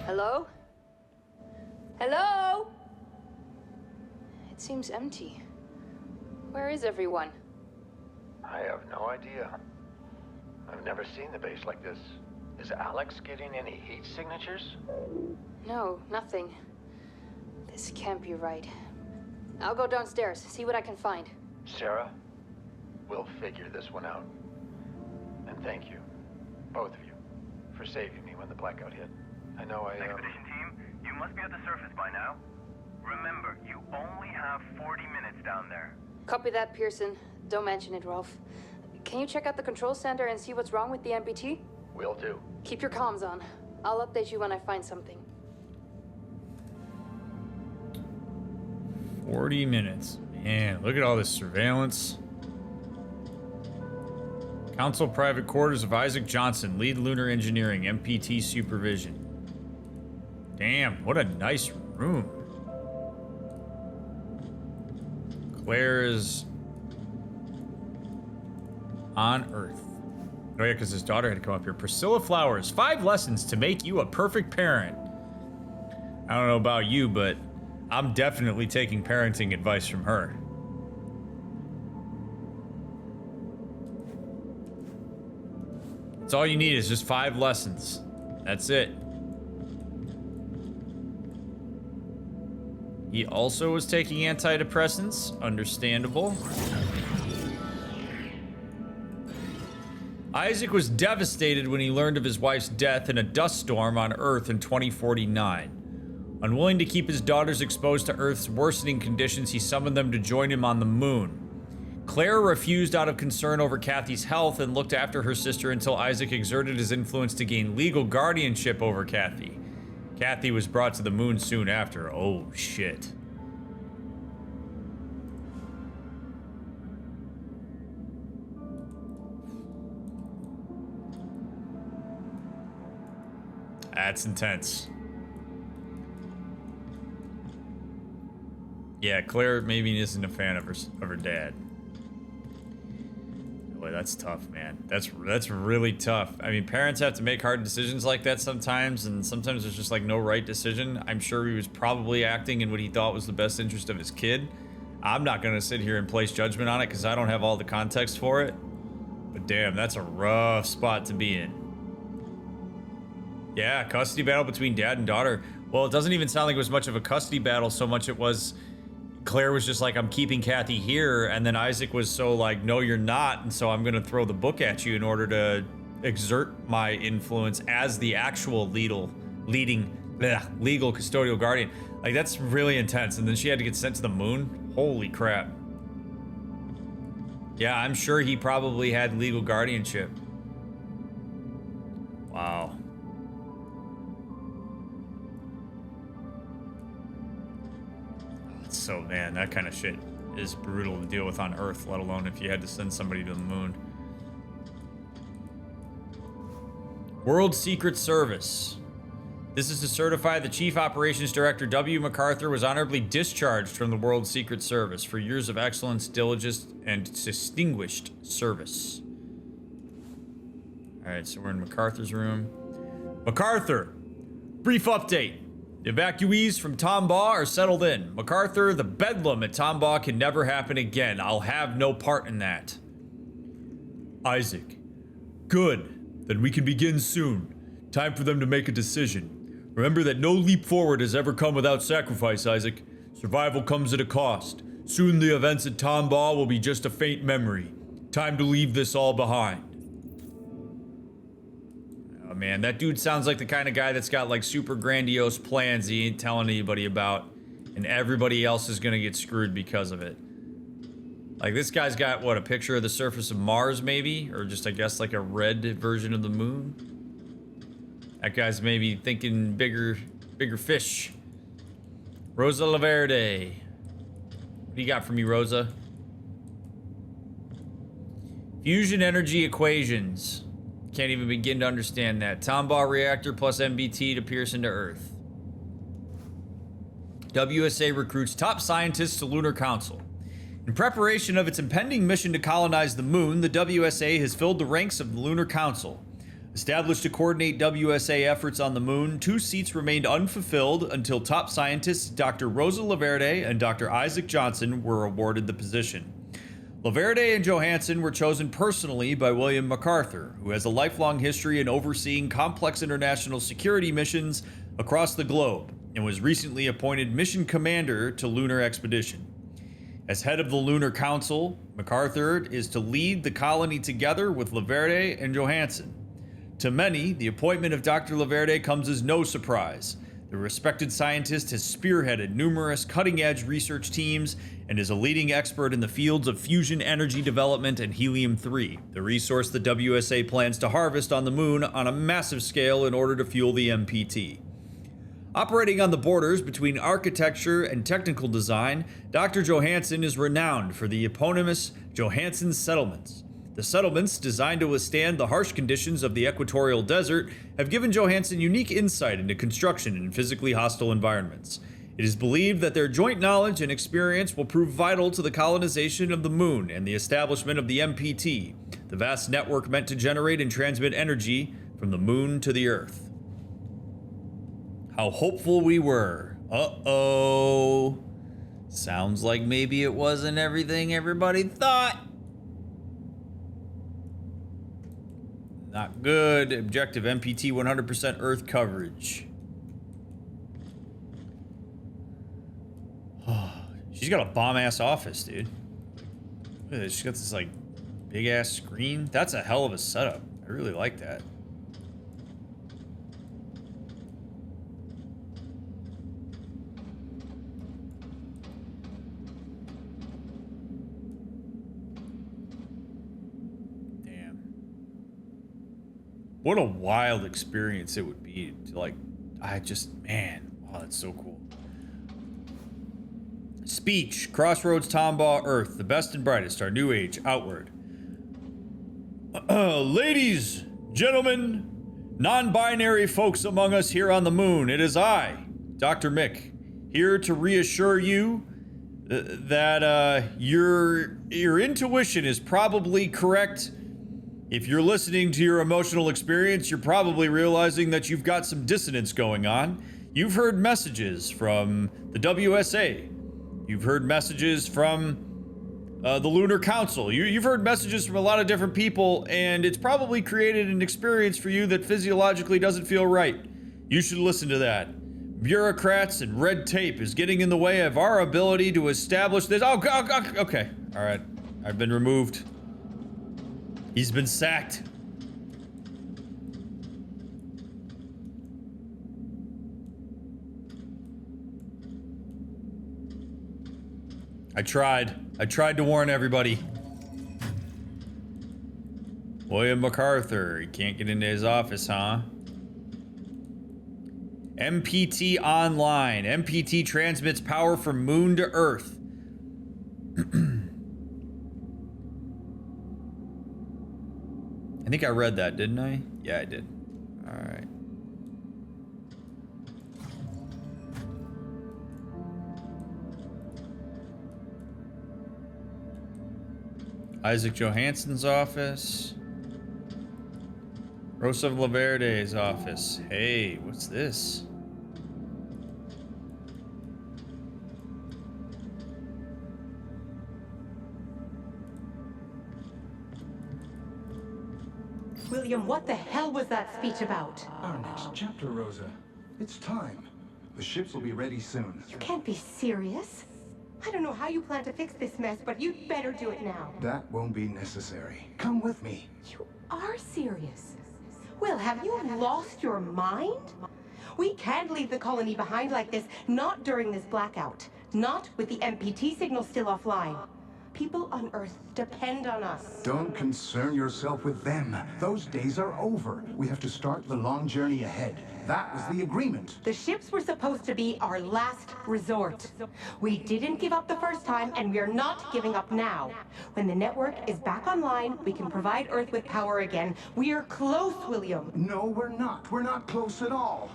Hello? Hello? It seems empty. Where is everyone? I have no idea. I've never seen the base like this. Is Alex getting any heat signatures? No, nothing. This can't be right. I'll go downstairs, see what I can find. Sarah, we'll figure this one out. And thank you, both of you, for saving me when the blackout hit. I know Expedition team, you must be at the surface by now. Remember, you only have 40 minutes down there. Copy that, Pearson. Don't mention it, Rolf. Can you check out the control center and see what's wrong with the MPT? Will do. Keep your comms on. I'll update you when I find something. 40 minutes. Man, look at all this surveillance. Council Private Quarters of Isaac Johnson, Lead Lunar Engineering, MPT Supervision. Damn, what a nice room. Claire is on Earth. Oh yeah, because his daughter had to come up here. Priscilla Flowers, 5 lessons to make you a perfect parent. I don't know about you, but I'm definitely taking parenting advice from her. That's all you need is just 5 lessons. That's it. He also was taking antidepressants. Understandable. Isaac was devastated when he learned of his wife's death in a dust storm on Earth in 2049. Unwilling to keep his daughters exposed to Earth's worsening conditions, he summoned them to join him on the moon. Claire refused out of concern over Kathy's health and looked after her sister until Isaac exerted his influence to gain legal guardianship over Kathy. Kathy was brought to the moon soon after. Oh, shit. That's intense. Yeah, Claire maybe isn't a fan of her dad. Boy, that's tough, man. That's really tough. I mean, parents have to make hard decisions like that sometimes, and sometimes there's just like no right decision. I'm sure he was probably acting in what he thought was the best interest of his kid. I'm not gonna sit here and place judgment on it because I don't have all the context for it. But damn, that's a rough spot to be in. Yeah, custody battle between dad and daughter. Well, it doesn't even sound like it was much of a custody battle so much it was Claire was just like, I'm keeping Kathy here, and then Isaac was so like, no, you're not, and so I'm gonna throw the book at you in order to exert my influence as the actual legal custodial guardian. Like, that's really intense. And then she had to get sent to the moon. Holy crap. Yeah, I'm sure he probably had legal guardianship. Wow. So, man, that kind of shit is brutal to deal with on Earth, let alone if you had to send somebody to the moon. World Secret Service. This is to certify the Chief Operations Director, W. MacArthur, was honorably discharged from the World Secret Service for years of excellence, diligence, and distinguished service. All right, so we're in MacArthur's room. MacArthur, brief update. The evacuees from Tombaugh are settled in. MacArthur, the bedlam at Tombaugh can never happen again. I'll have no part in that. Isaac, good. Then we can begin soon. Time for them to make a decision. Remember that no leap forward has ever come without sacrifice, Isaac. Survival comes at a cost. Soon the events at Tombaugh will be just a faint memory. Time to leave this all behind. Oh man, that dude sounds like the kind of guy that's got like super grandiose plans he ain't telling anybody about, and everybody else is gonna get screwed because of it. Like, this guy's got, what, a picture of the surface of Mars, maybe? Or just, I guess, like a red version of the moon? That guy's maybe thinking bigger fish. Rosa Laverde. What do you got for me, Rosa? Fusion energy equations. Can't even begin to understand that. Tombaugh reactor plus MBT to pierce into Earth. WSA recruits top scientists to Lunar Council. In preparation of its impending mission to colonize the moon, the WSA has filled the ranks of the Lunar Council. Established to coordinate WSA efforts on the moon, 2 seats remained unfulfilled until top scientists Dr. Rosa Laverde and Dr. Isaac Johnson were awarded the position. Laverde and Johansson were chosen personally by William MacArthur, who has a lifelong history in overseeing complex international security missions across the globe and was recently appointed mission commander to Lunar Expedition. As head of the Lunar Council, MacArthur is to lead the colony together with Laverde and Johansson. To many, the appointment of Dr. Laverde comes as no surprise. The respected scientist has spearheaded numerous cutting-edge research teams and is a leading expert in the fields of fusion energy development and helium-3, the resource the WSA plans to harvest on the moon on a massive scale in order to fuel the MPT. Operating on the borders between architecture and technical design, Dr. Johansson is renowned for the eponymous Johansson settlements. The settlements, designed to withstand the harsh conditions of the equatorial desert, have given Johansson unique insight into construction in physically hostile environments. It is believed that their joint knowledge and experience will prove vital to the colonization of the moon and the establishment of the MPT, the vast network meant to generate and transmit energy from the moon to the Earth. How hopeful we were. Uh-oh. Sounds like maybe it wasn't everything everybody thought. Not good. Objective MPT 100% Earth coverage. She's got a bomb-ass office, dude. Look at this. She's got this, like, big-ass screen. That's a hell of a setup. I really like that. What a wild experience it would be to, like, man, wow, that's so cool. Speech, Crossroads, Tombaugh, Earth, the best and brightest, our new age, outward. Ladies, gentlemen, non-binary folks among us here on the moon, it is I, DrMick, here to reassure you that your intuition is probably correct. If you're listening to your emotional experience, you're probably realizing that you've got some dissonance going on. You've heard messages from the WSA. You've heard messages from the Lunar Council. You've heard messages from a lot of different people, and it's probably created an experience for you that physiologically doesn't feel right. You should listen to that. Bureaucrats and red tape is getting in the way of our ability to establish this. Oh, okay. All right. I've been removed. He's been sacked. I tried to warn everybody. William MacArthur, he can't get into his office, huh? MPT online. MPT transmits power from moon to Earth. I think I read that, didn't I? Yeah, I did. All right. Isaac Johansson's office. Rosa Laverde's office. Hey, what's this? William, what the hell was that speech about? Our next chapter, Rosa. It's time. The ships will be ready soon. You can't be serious. I don't know how you plan to fix this mess, but you'd better do it now. That won't be necessary. Come with me. You are serious. Will, have you lost your mind? We can't leave the colony behind like this, not during this blackout. Not with the MPT signal still offline. People on Earth depend on us. Don't concern yourself with them. Those days are over. We have to start the long journey ahead. That was the agreement. The ships were supposed to be our last resort. We didn't give up the first time, and we're not giving up now. When the network is back online, we can provide Earth with power again. We're close, William. No, we're not. We're not close at all.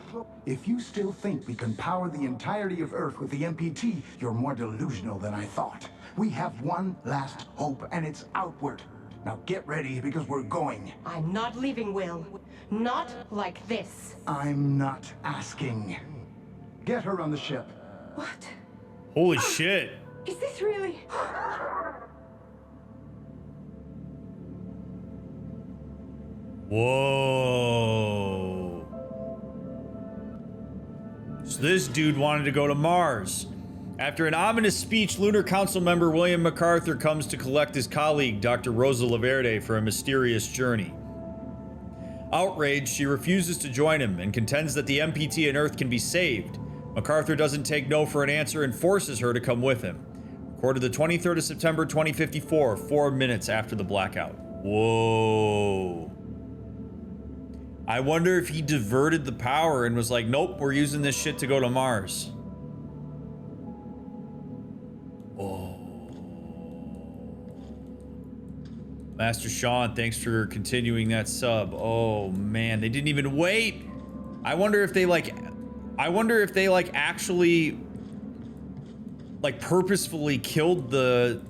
If you still think we can power the entirety of Earth with the MPT, you're more delusional than I thought. We have one last hope, and it's outward. Now get ready, because we're going. I'm not leaving, Will. Not like this. I'm not asking. Get her on the ship. What? Holy shit. Is this really? Whoa. So this dude wanted to go to Mars. After an ominous speech, Lunar Council member William MacArthur comes to collect his colleague, Dr. Rosa Laverde, for a mysterious journey. Outraged, she refuses to join him and contends that the MPT and Earth can be saved. MacArthur doesn't take no for an answer and forces her to come with him. Recorded the 23rd of September 2054, 4 minutes after the blackout. Whoa. I wonder if he diverted the power and was like, nope, we're using this shit to go to Mars. Oh. Master Sean, thanks for continuing that sub. Oh man, they didn't even wait. I wonder if they actually purposefully killed the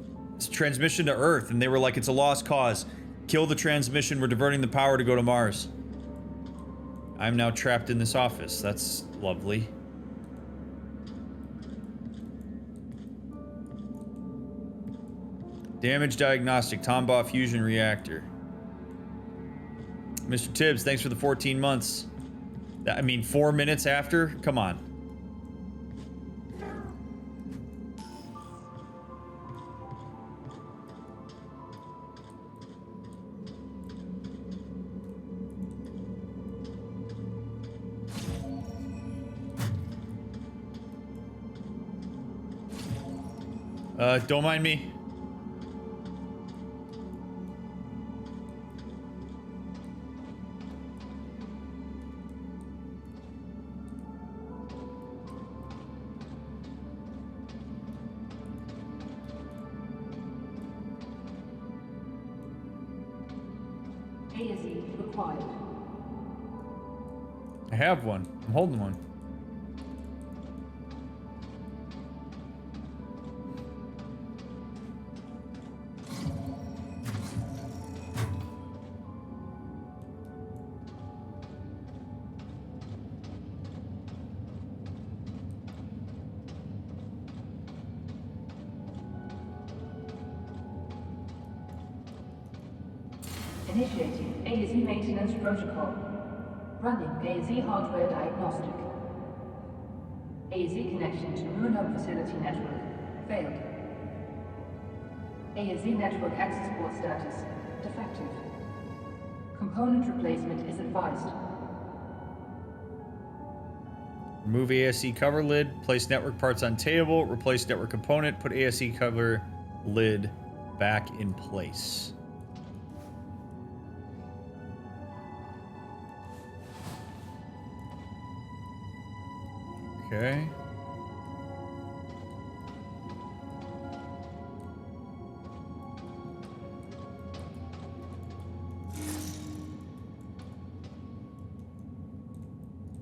transmission to Earth, and they were like, it's a lost cause. Kill the transmission, we're diverting the power to go to Mars. I'm now trapped in this office. That's lovely. Damage diagnostic, Tombaugh fusion reactor. Mr. Tibbs, thanks for the 14 months. I mean, 4 minutes after? Come on. Don't mind me. Required. I have one. I'm holding one. Initiating AZ maintenance protocol. Running AZ hardware diagnostic. AZ connection to lunar facility network. Failed. AZ network access port status. Defective. Component replacement is advised. Remove ASE cover lid. Place network parts on table. Replace network component. Put ASE cover lid back in place. Okay.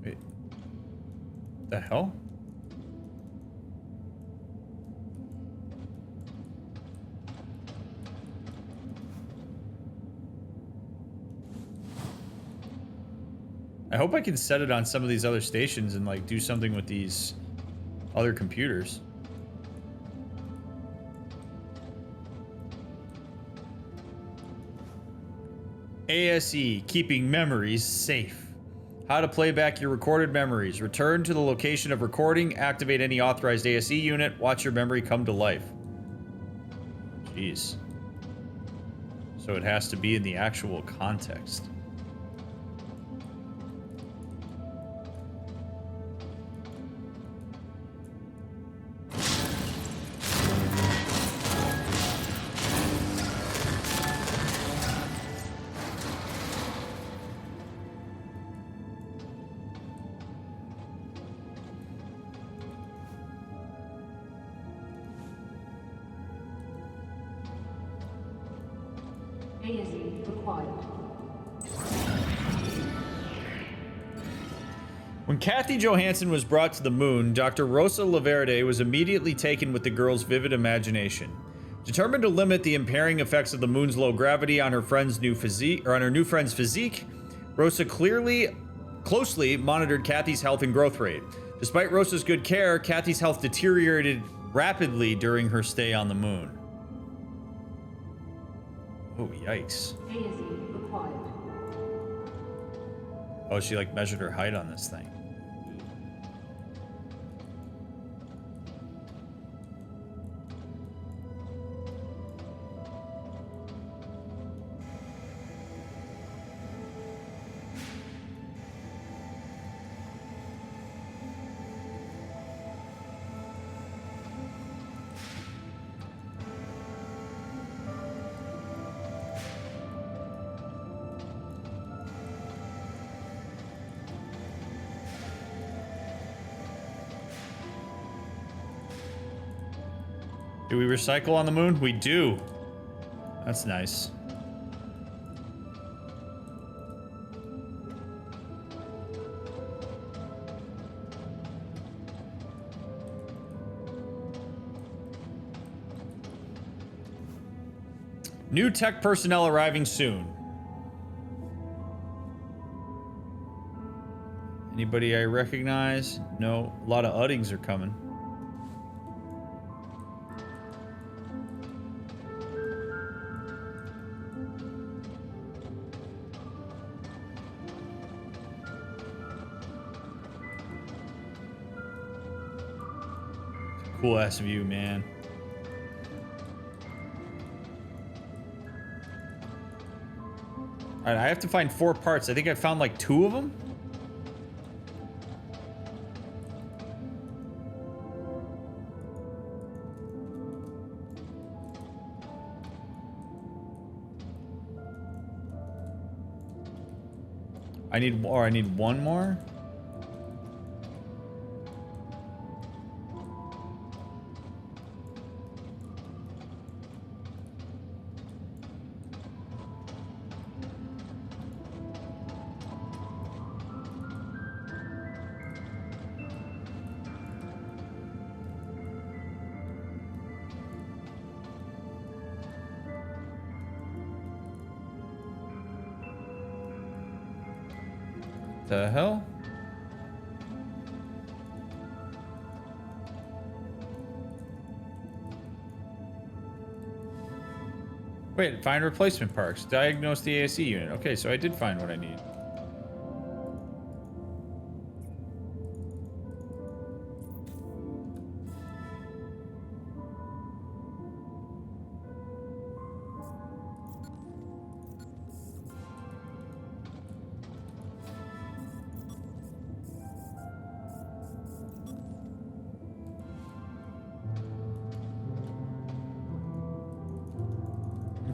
Wait. The hell? I hope I can set it on some of these other stations and like do something with these other computers. ASE, keeping memories safe. How to play back your recorded memories. Return to the location of recording, activate any authorized ASE unit, watch your memory come to life. Jeez. So it has to be in the actual context. When Kathy Johansson was brought to the moon, Dr. Rosa Laverde was immediately taken with the girl's vivid imagination. Determined to limit the impairing effects of the moon's low gravity on her friend's new physique, Rosa closely monitored Kathy's health and growth rate. Despite Rosa's good care, Kathy's health deteriorated rapidly during her stay on the moon. Oh, yikes. Oh, she like measured her height on this thing. Do we recycle on the moon? We do. That's nice. New tech personnel arriving soon. Anybody I recognize? No. A lot of Uddings are coming. Cool ass view, man. Alright, I have to find 4 parts. I think I found like 2 of them. I need one more. The hell? Wait, find replacement parts. Diagnose the ASE unit. Okay, so I did find what I need.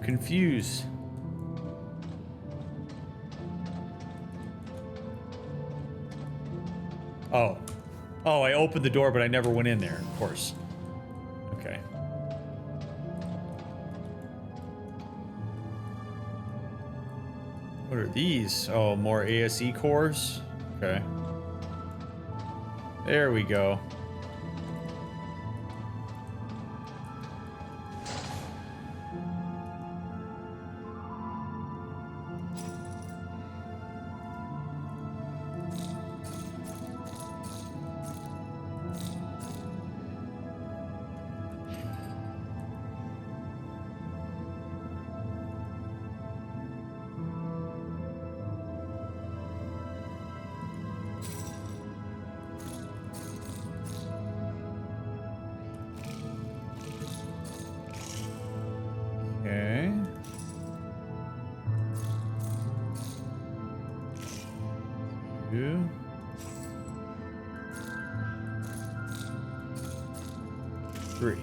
confused. Oh. Oh, I opened the door, but I never went in there, of course. Okay. What are these? Oh, more ASE cores? Okay. There we go. Okay. Two. Three.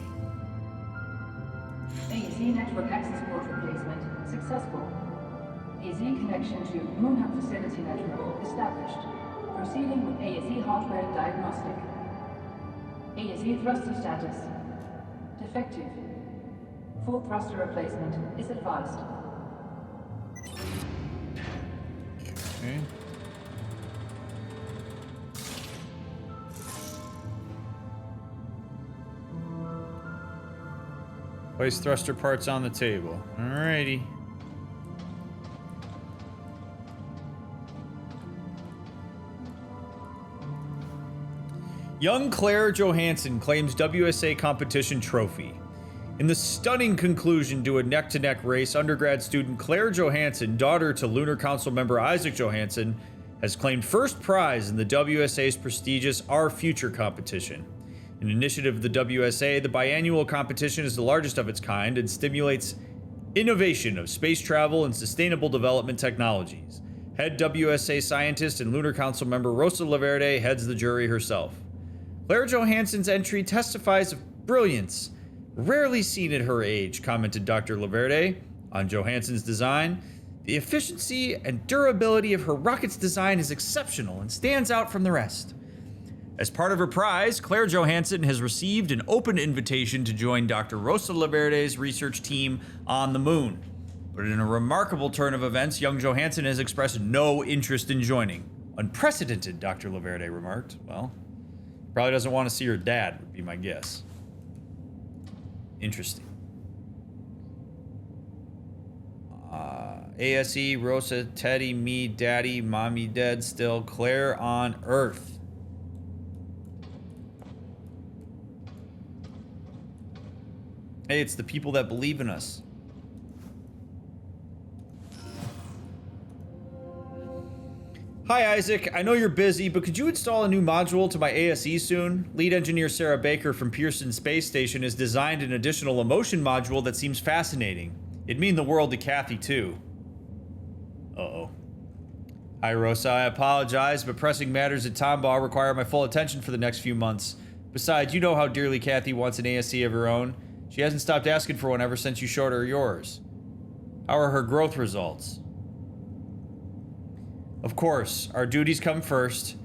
AZ network access port replacement successful. AZ connection to Moon Hub facility network established. Proceeding with AZ hardware diagnostic. AZ thruster status defective. Full thruster replacement is advised. Okay. Place thruster parts on the table. Alrighty. Young Claire Johansson claims WSA competition trophy. In the stunning conclusion to a neck-to-neck race, undergrad student Claire Johansson, daughter to Lunar Council member Isaac Johansson, has claimed first prize in the WSA's prestigious Our Future competition. An initiative of the WSA, the biannual competition is the largest of its kind and stimulates innovation of space travel and sustainable development technologies. Head WSA scientist and Lunar Council member Rosa Laverde heads the jury herself. Claire Johansson's entry testifies of brilliance, rarely seen at her age, commented Dr. Laverde on Johansson's design. The efficiency and durability of her rocket's design is exceptional and stands out from the rest. As part of her prize, Claire Johansson has received an open invitation to join Dr. Rosa Laverde's research team on the moon. But in a remarkable turn of events, young Johansson has expressed no interest in joining. Unprecedented, Dr. Laverde remarked. Well, probably doesn't want to see her dad, would be my guess. Interesting. ASE, Rosa, Teddy, me, Daddy, Mommy, dead still, Claire on Earth. Hey, it's the people that believe in us. Hi, Isaac. I know you're busy, but could you install a new module to my ASE soon? Lead engineer Sarah Baker from Pearson Space Station has designed an additional emotion module that seems fascinating. It'd mean the world to Kathy, too. Uh-oh. Hi, Rosa. I apologize, but pressing matters at Tombaugh require my full attention for the next few months. Besides, you know how dearly Kathy wants an ASE of her own. She hasn't stopped asking for one ever since you showed her yours. How are her growth results? Of course, our duties come first.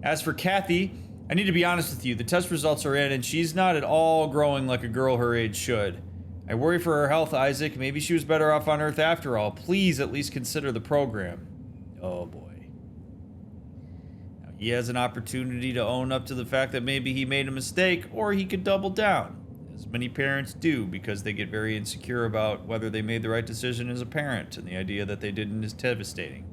As for Kathy, I need to be honest with you. The test results are in, and she's not at all growing like a girl her age should. I worry for her health, Isaac. Maybe she was better off on Earth after all. Please at least consider the program. Oh, boy. Now, he has an opportunity to own up to the fact that maybe he made a mistake, or he could double down. As many parents do, because they get very insecure about whether they made the right decision as a parent, and the idea that they didn't is devastating.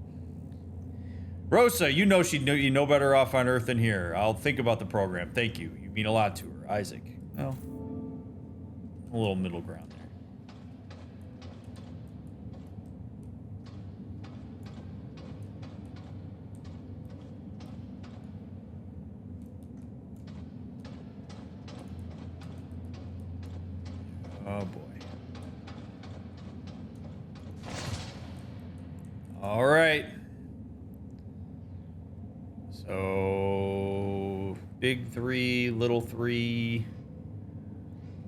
Rosa, you know she'd you no better off on Earth than here. I'll think about the program. Thank you. You mean a lot to her, Isaac. Well, a little middle ground there. Oh boy. All right. So, big 3, little 3,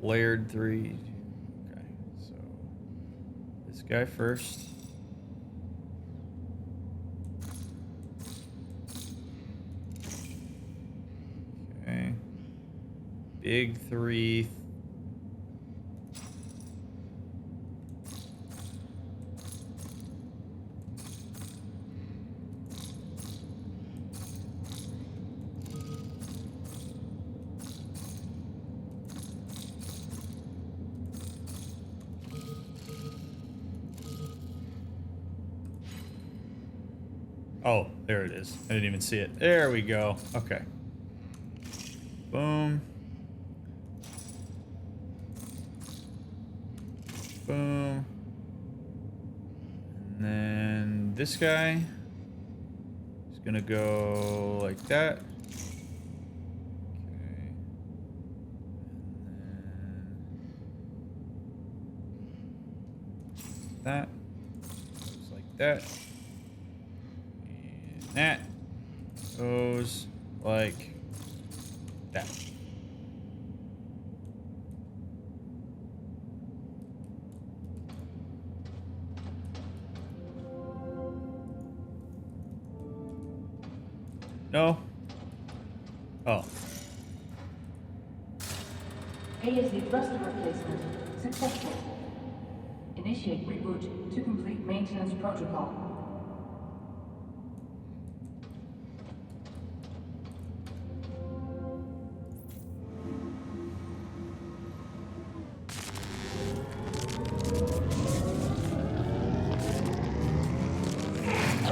layered 3. Okay, so guy first. Okay. Big 3. Oh, there it is. I didn't even see it. There we go. Okay. Boom. Boom. And then this guy is gonna go like that. Okay. And then that goes like that. That goes like that. No. Oh. A is the thruster replacement. Successful. Initiate reboot to complete maintenance protocol.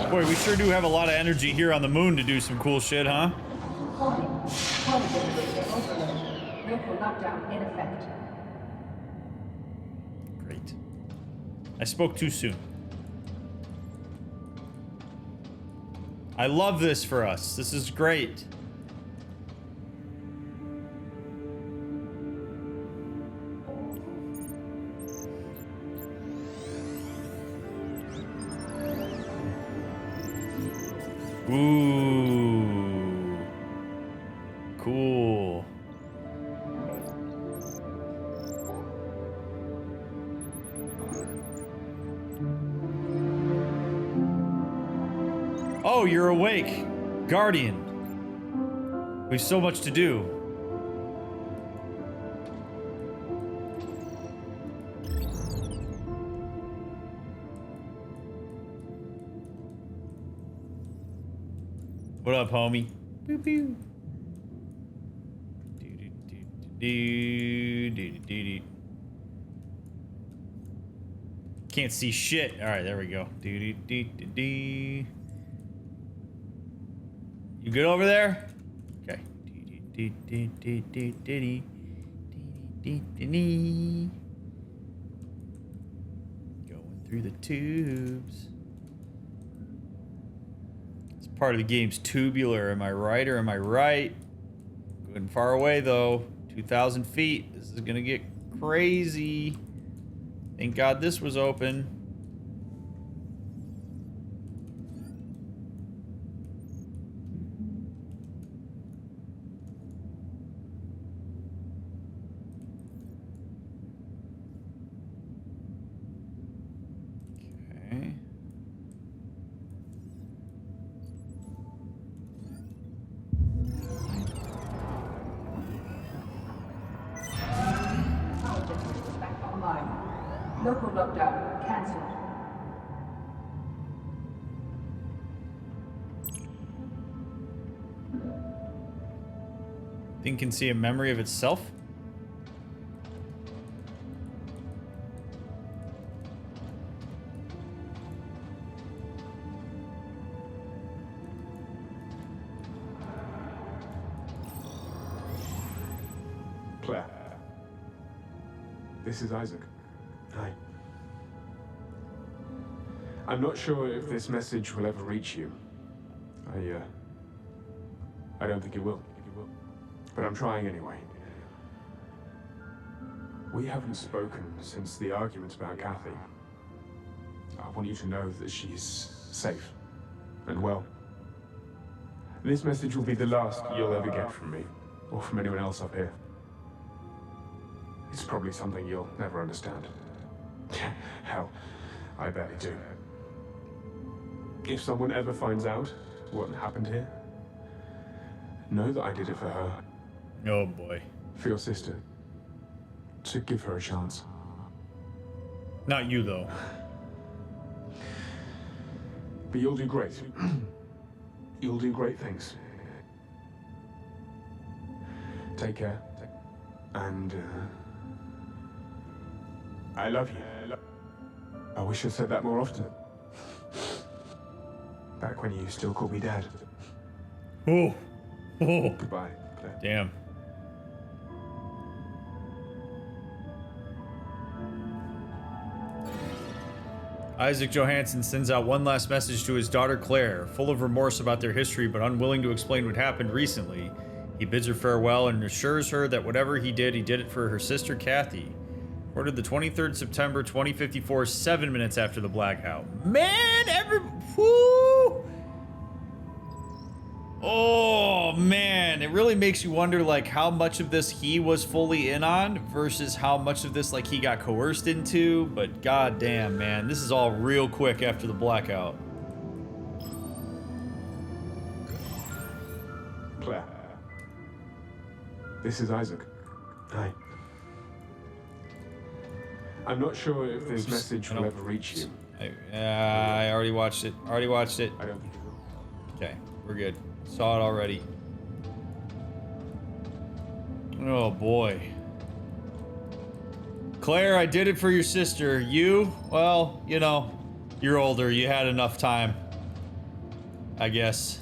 Boy, we sure do have a lot of energy here on the moon to do some cool shit, huh? Great. I spoke too soon. I love this for us. This is great. Ooh. Cool. Oh, you're awake, Guardian. We've so much to do. What up, homie? Boop, boop. Can't see shit. All right, there we go. You good over there? Okay. Going through the tubes. Part of the game's tubular. Am I right or am I right? Going far away though. 2,000 feet. This is gonna get crazy. Thank God this was open. Okay. Local lockdown cancelled. Thing can see a memory of itself? Claire. This is Isaac. Hi. I'm not sure if this message will ever reach you. I don't think it will. But I'm trying anyway. We haven't spoken since the argument about Kathy. I want you to know that she's safe and well. This message will be the last you'll ever get from me, or from anyone else up here. It's probably something you'll never understand. Hell, I barely do. If someone ever finds out what happened here, know that I did it for her. Oh boy. For your sister. To give her a chance. Not you, though. But you'll do great. You'll do great things. Take care. And, I love you. I wish I'd said that more often. Back when you still called me Dad. Oh. Oh. Goodbye, Claire. Damn. Isaac Johansson sends out one last message to his daughter Claire, full of remorse about their history but unwilling to explain what happened recently. He bids her farewell and assures her that whatever he did it for her sister Kathy. Recorded the 23rd September 2054, 7 minutes after the blackout. Man, whoo! Oh man, it really makes you wonder like how much of this he was fully in on versus how much of this like he got coerced into, but goddamn man, this is all real quick after the blackout. Claire. This is Isaac. Hi. I'm not sure if this message will ever reach you. I already watched it. I don't think it will. Okay, we're good. Saw it already. Oh boy. Claire, I did it for your sister. You, well, you know, you're older. You had enough time, I guess.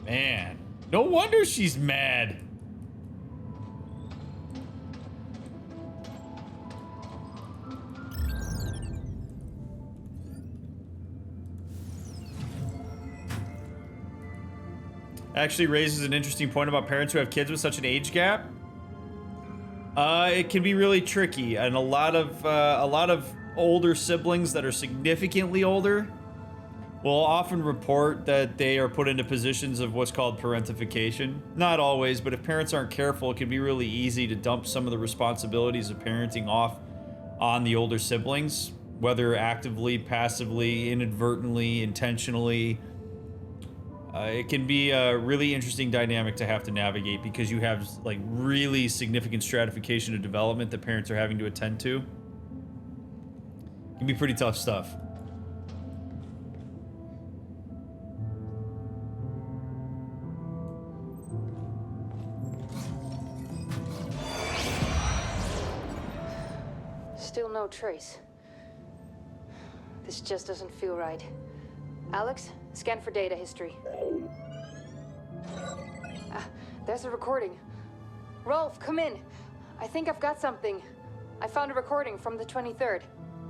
Man, no wonder she's mad. Actually raises an interesting point about parents who have kids with such an age gap. It can be really tricky, and a lot of older siblings that are significantly older will often report that they are put into positions of what's called parentification. Not always, but if parents aren't careful, it can be really easy to dump some of the responsibilities of parenting off on the older siblings, whether actively, passively, inadvertently, intentionally. It can be a really interesting dynamic to have to navigate because you have like really significant stratification of development that parents are having to attend to. It can be pretty tough stuff. Still no trace. This just doesn't feel right. Alex, scan for data history. There's a recording. Rolf, come in. I think I've got something. I found a recording from the 23rd.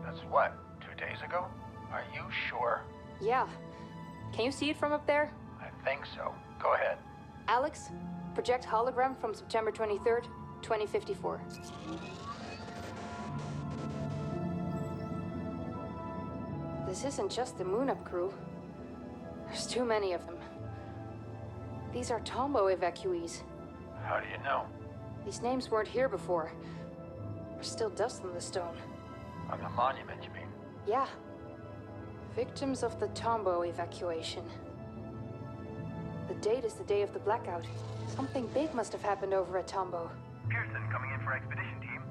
That's what, 2 days ago? Are you sure? Yeah. Can you see it from up there? I think so. Go ahead. Alex, project hologram from September 23rd, 2054. This isn't just the Moon Up crew. There's too many of them. These are Tombo evacuees. How do you know? These names weren't here before. There's still dust on the stone. On the monument, you mean? Yeah. Victims of the Tombo evacuation. The date is the day of the blackout. Something big must have happened over at Tombo. Pearson coming in for expedition team.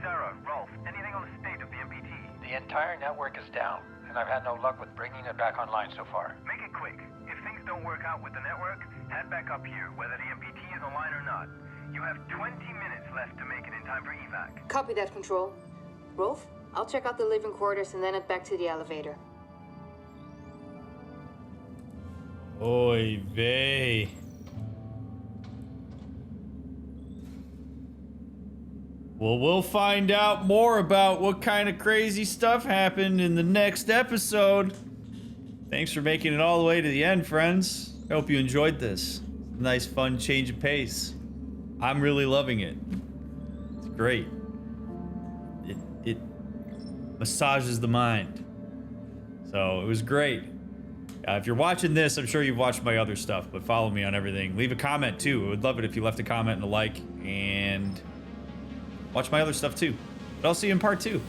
Sarah, Rolf, anything on the state of the MPT? The entire network is down, and I've had no luck with bringing it back online so far. Make it quick. If things don't work out with the network, head back up here, whether the MPT is online or not. You have 20 minutes left to make it in time for evac. Copy that, Control. Rolf, I'll check out the living quarters and then head back to the elevator. Oy vey. Well, we'll find out more about what kind of crazy stuff happened in the next episode. Thanks for making it all the way to the end, friends. I hope you enjoyed this. Nice, fun change of pace. I'm really loving it. It's great. It massages the mind. So it was great. If you're watching this, I'm sure you've watched my other stuff, but follow me on everything. Leave a comment too. I would love it if you left a comment and a like, and watch my other stuff too. But I'll see you in part 2.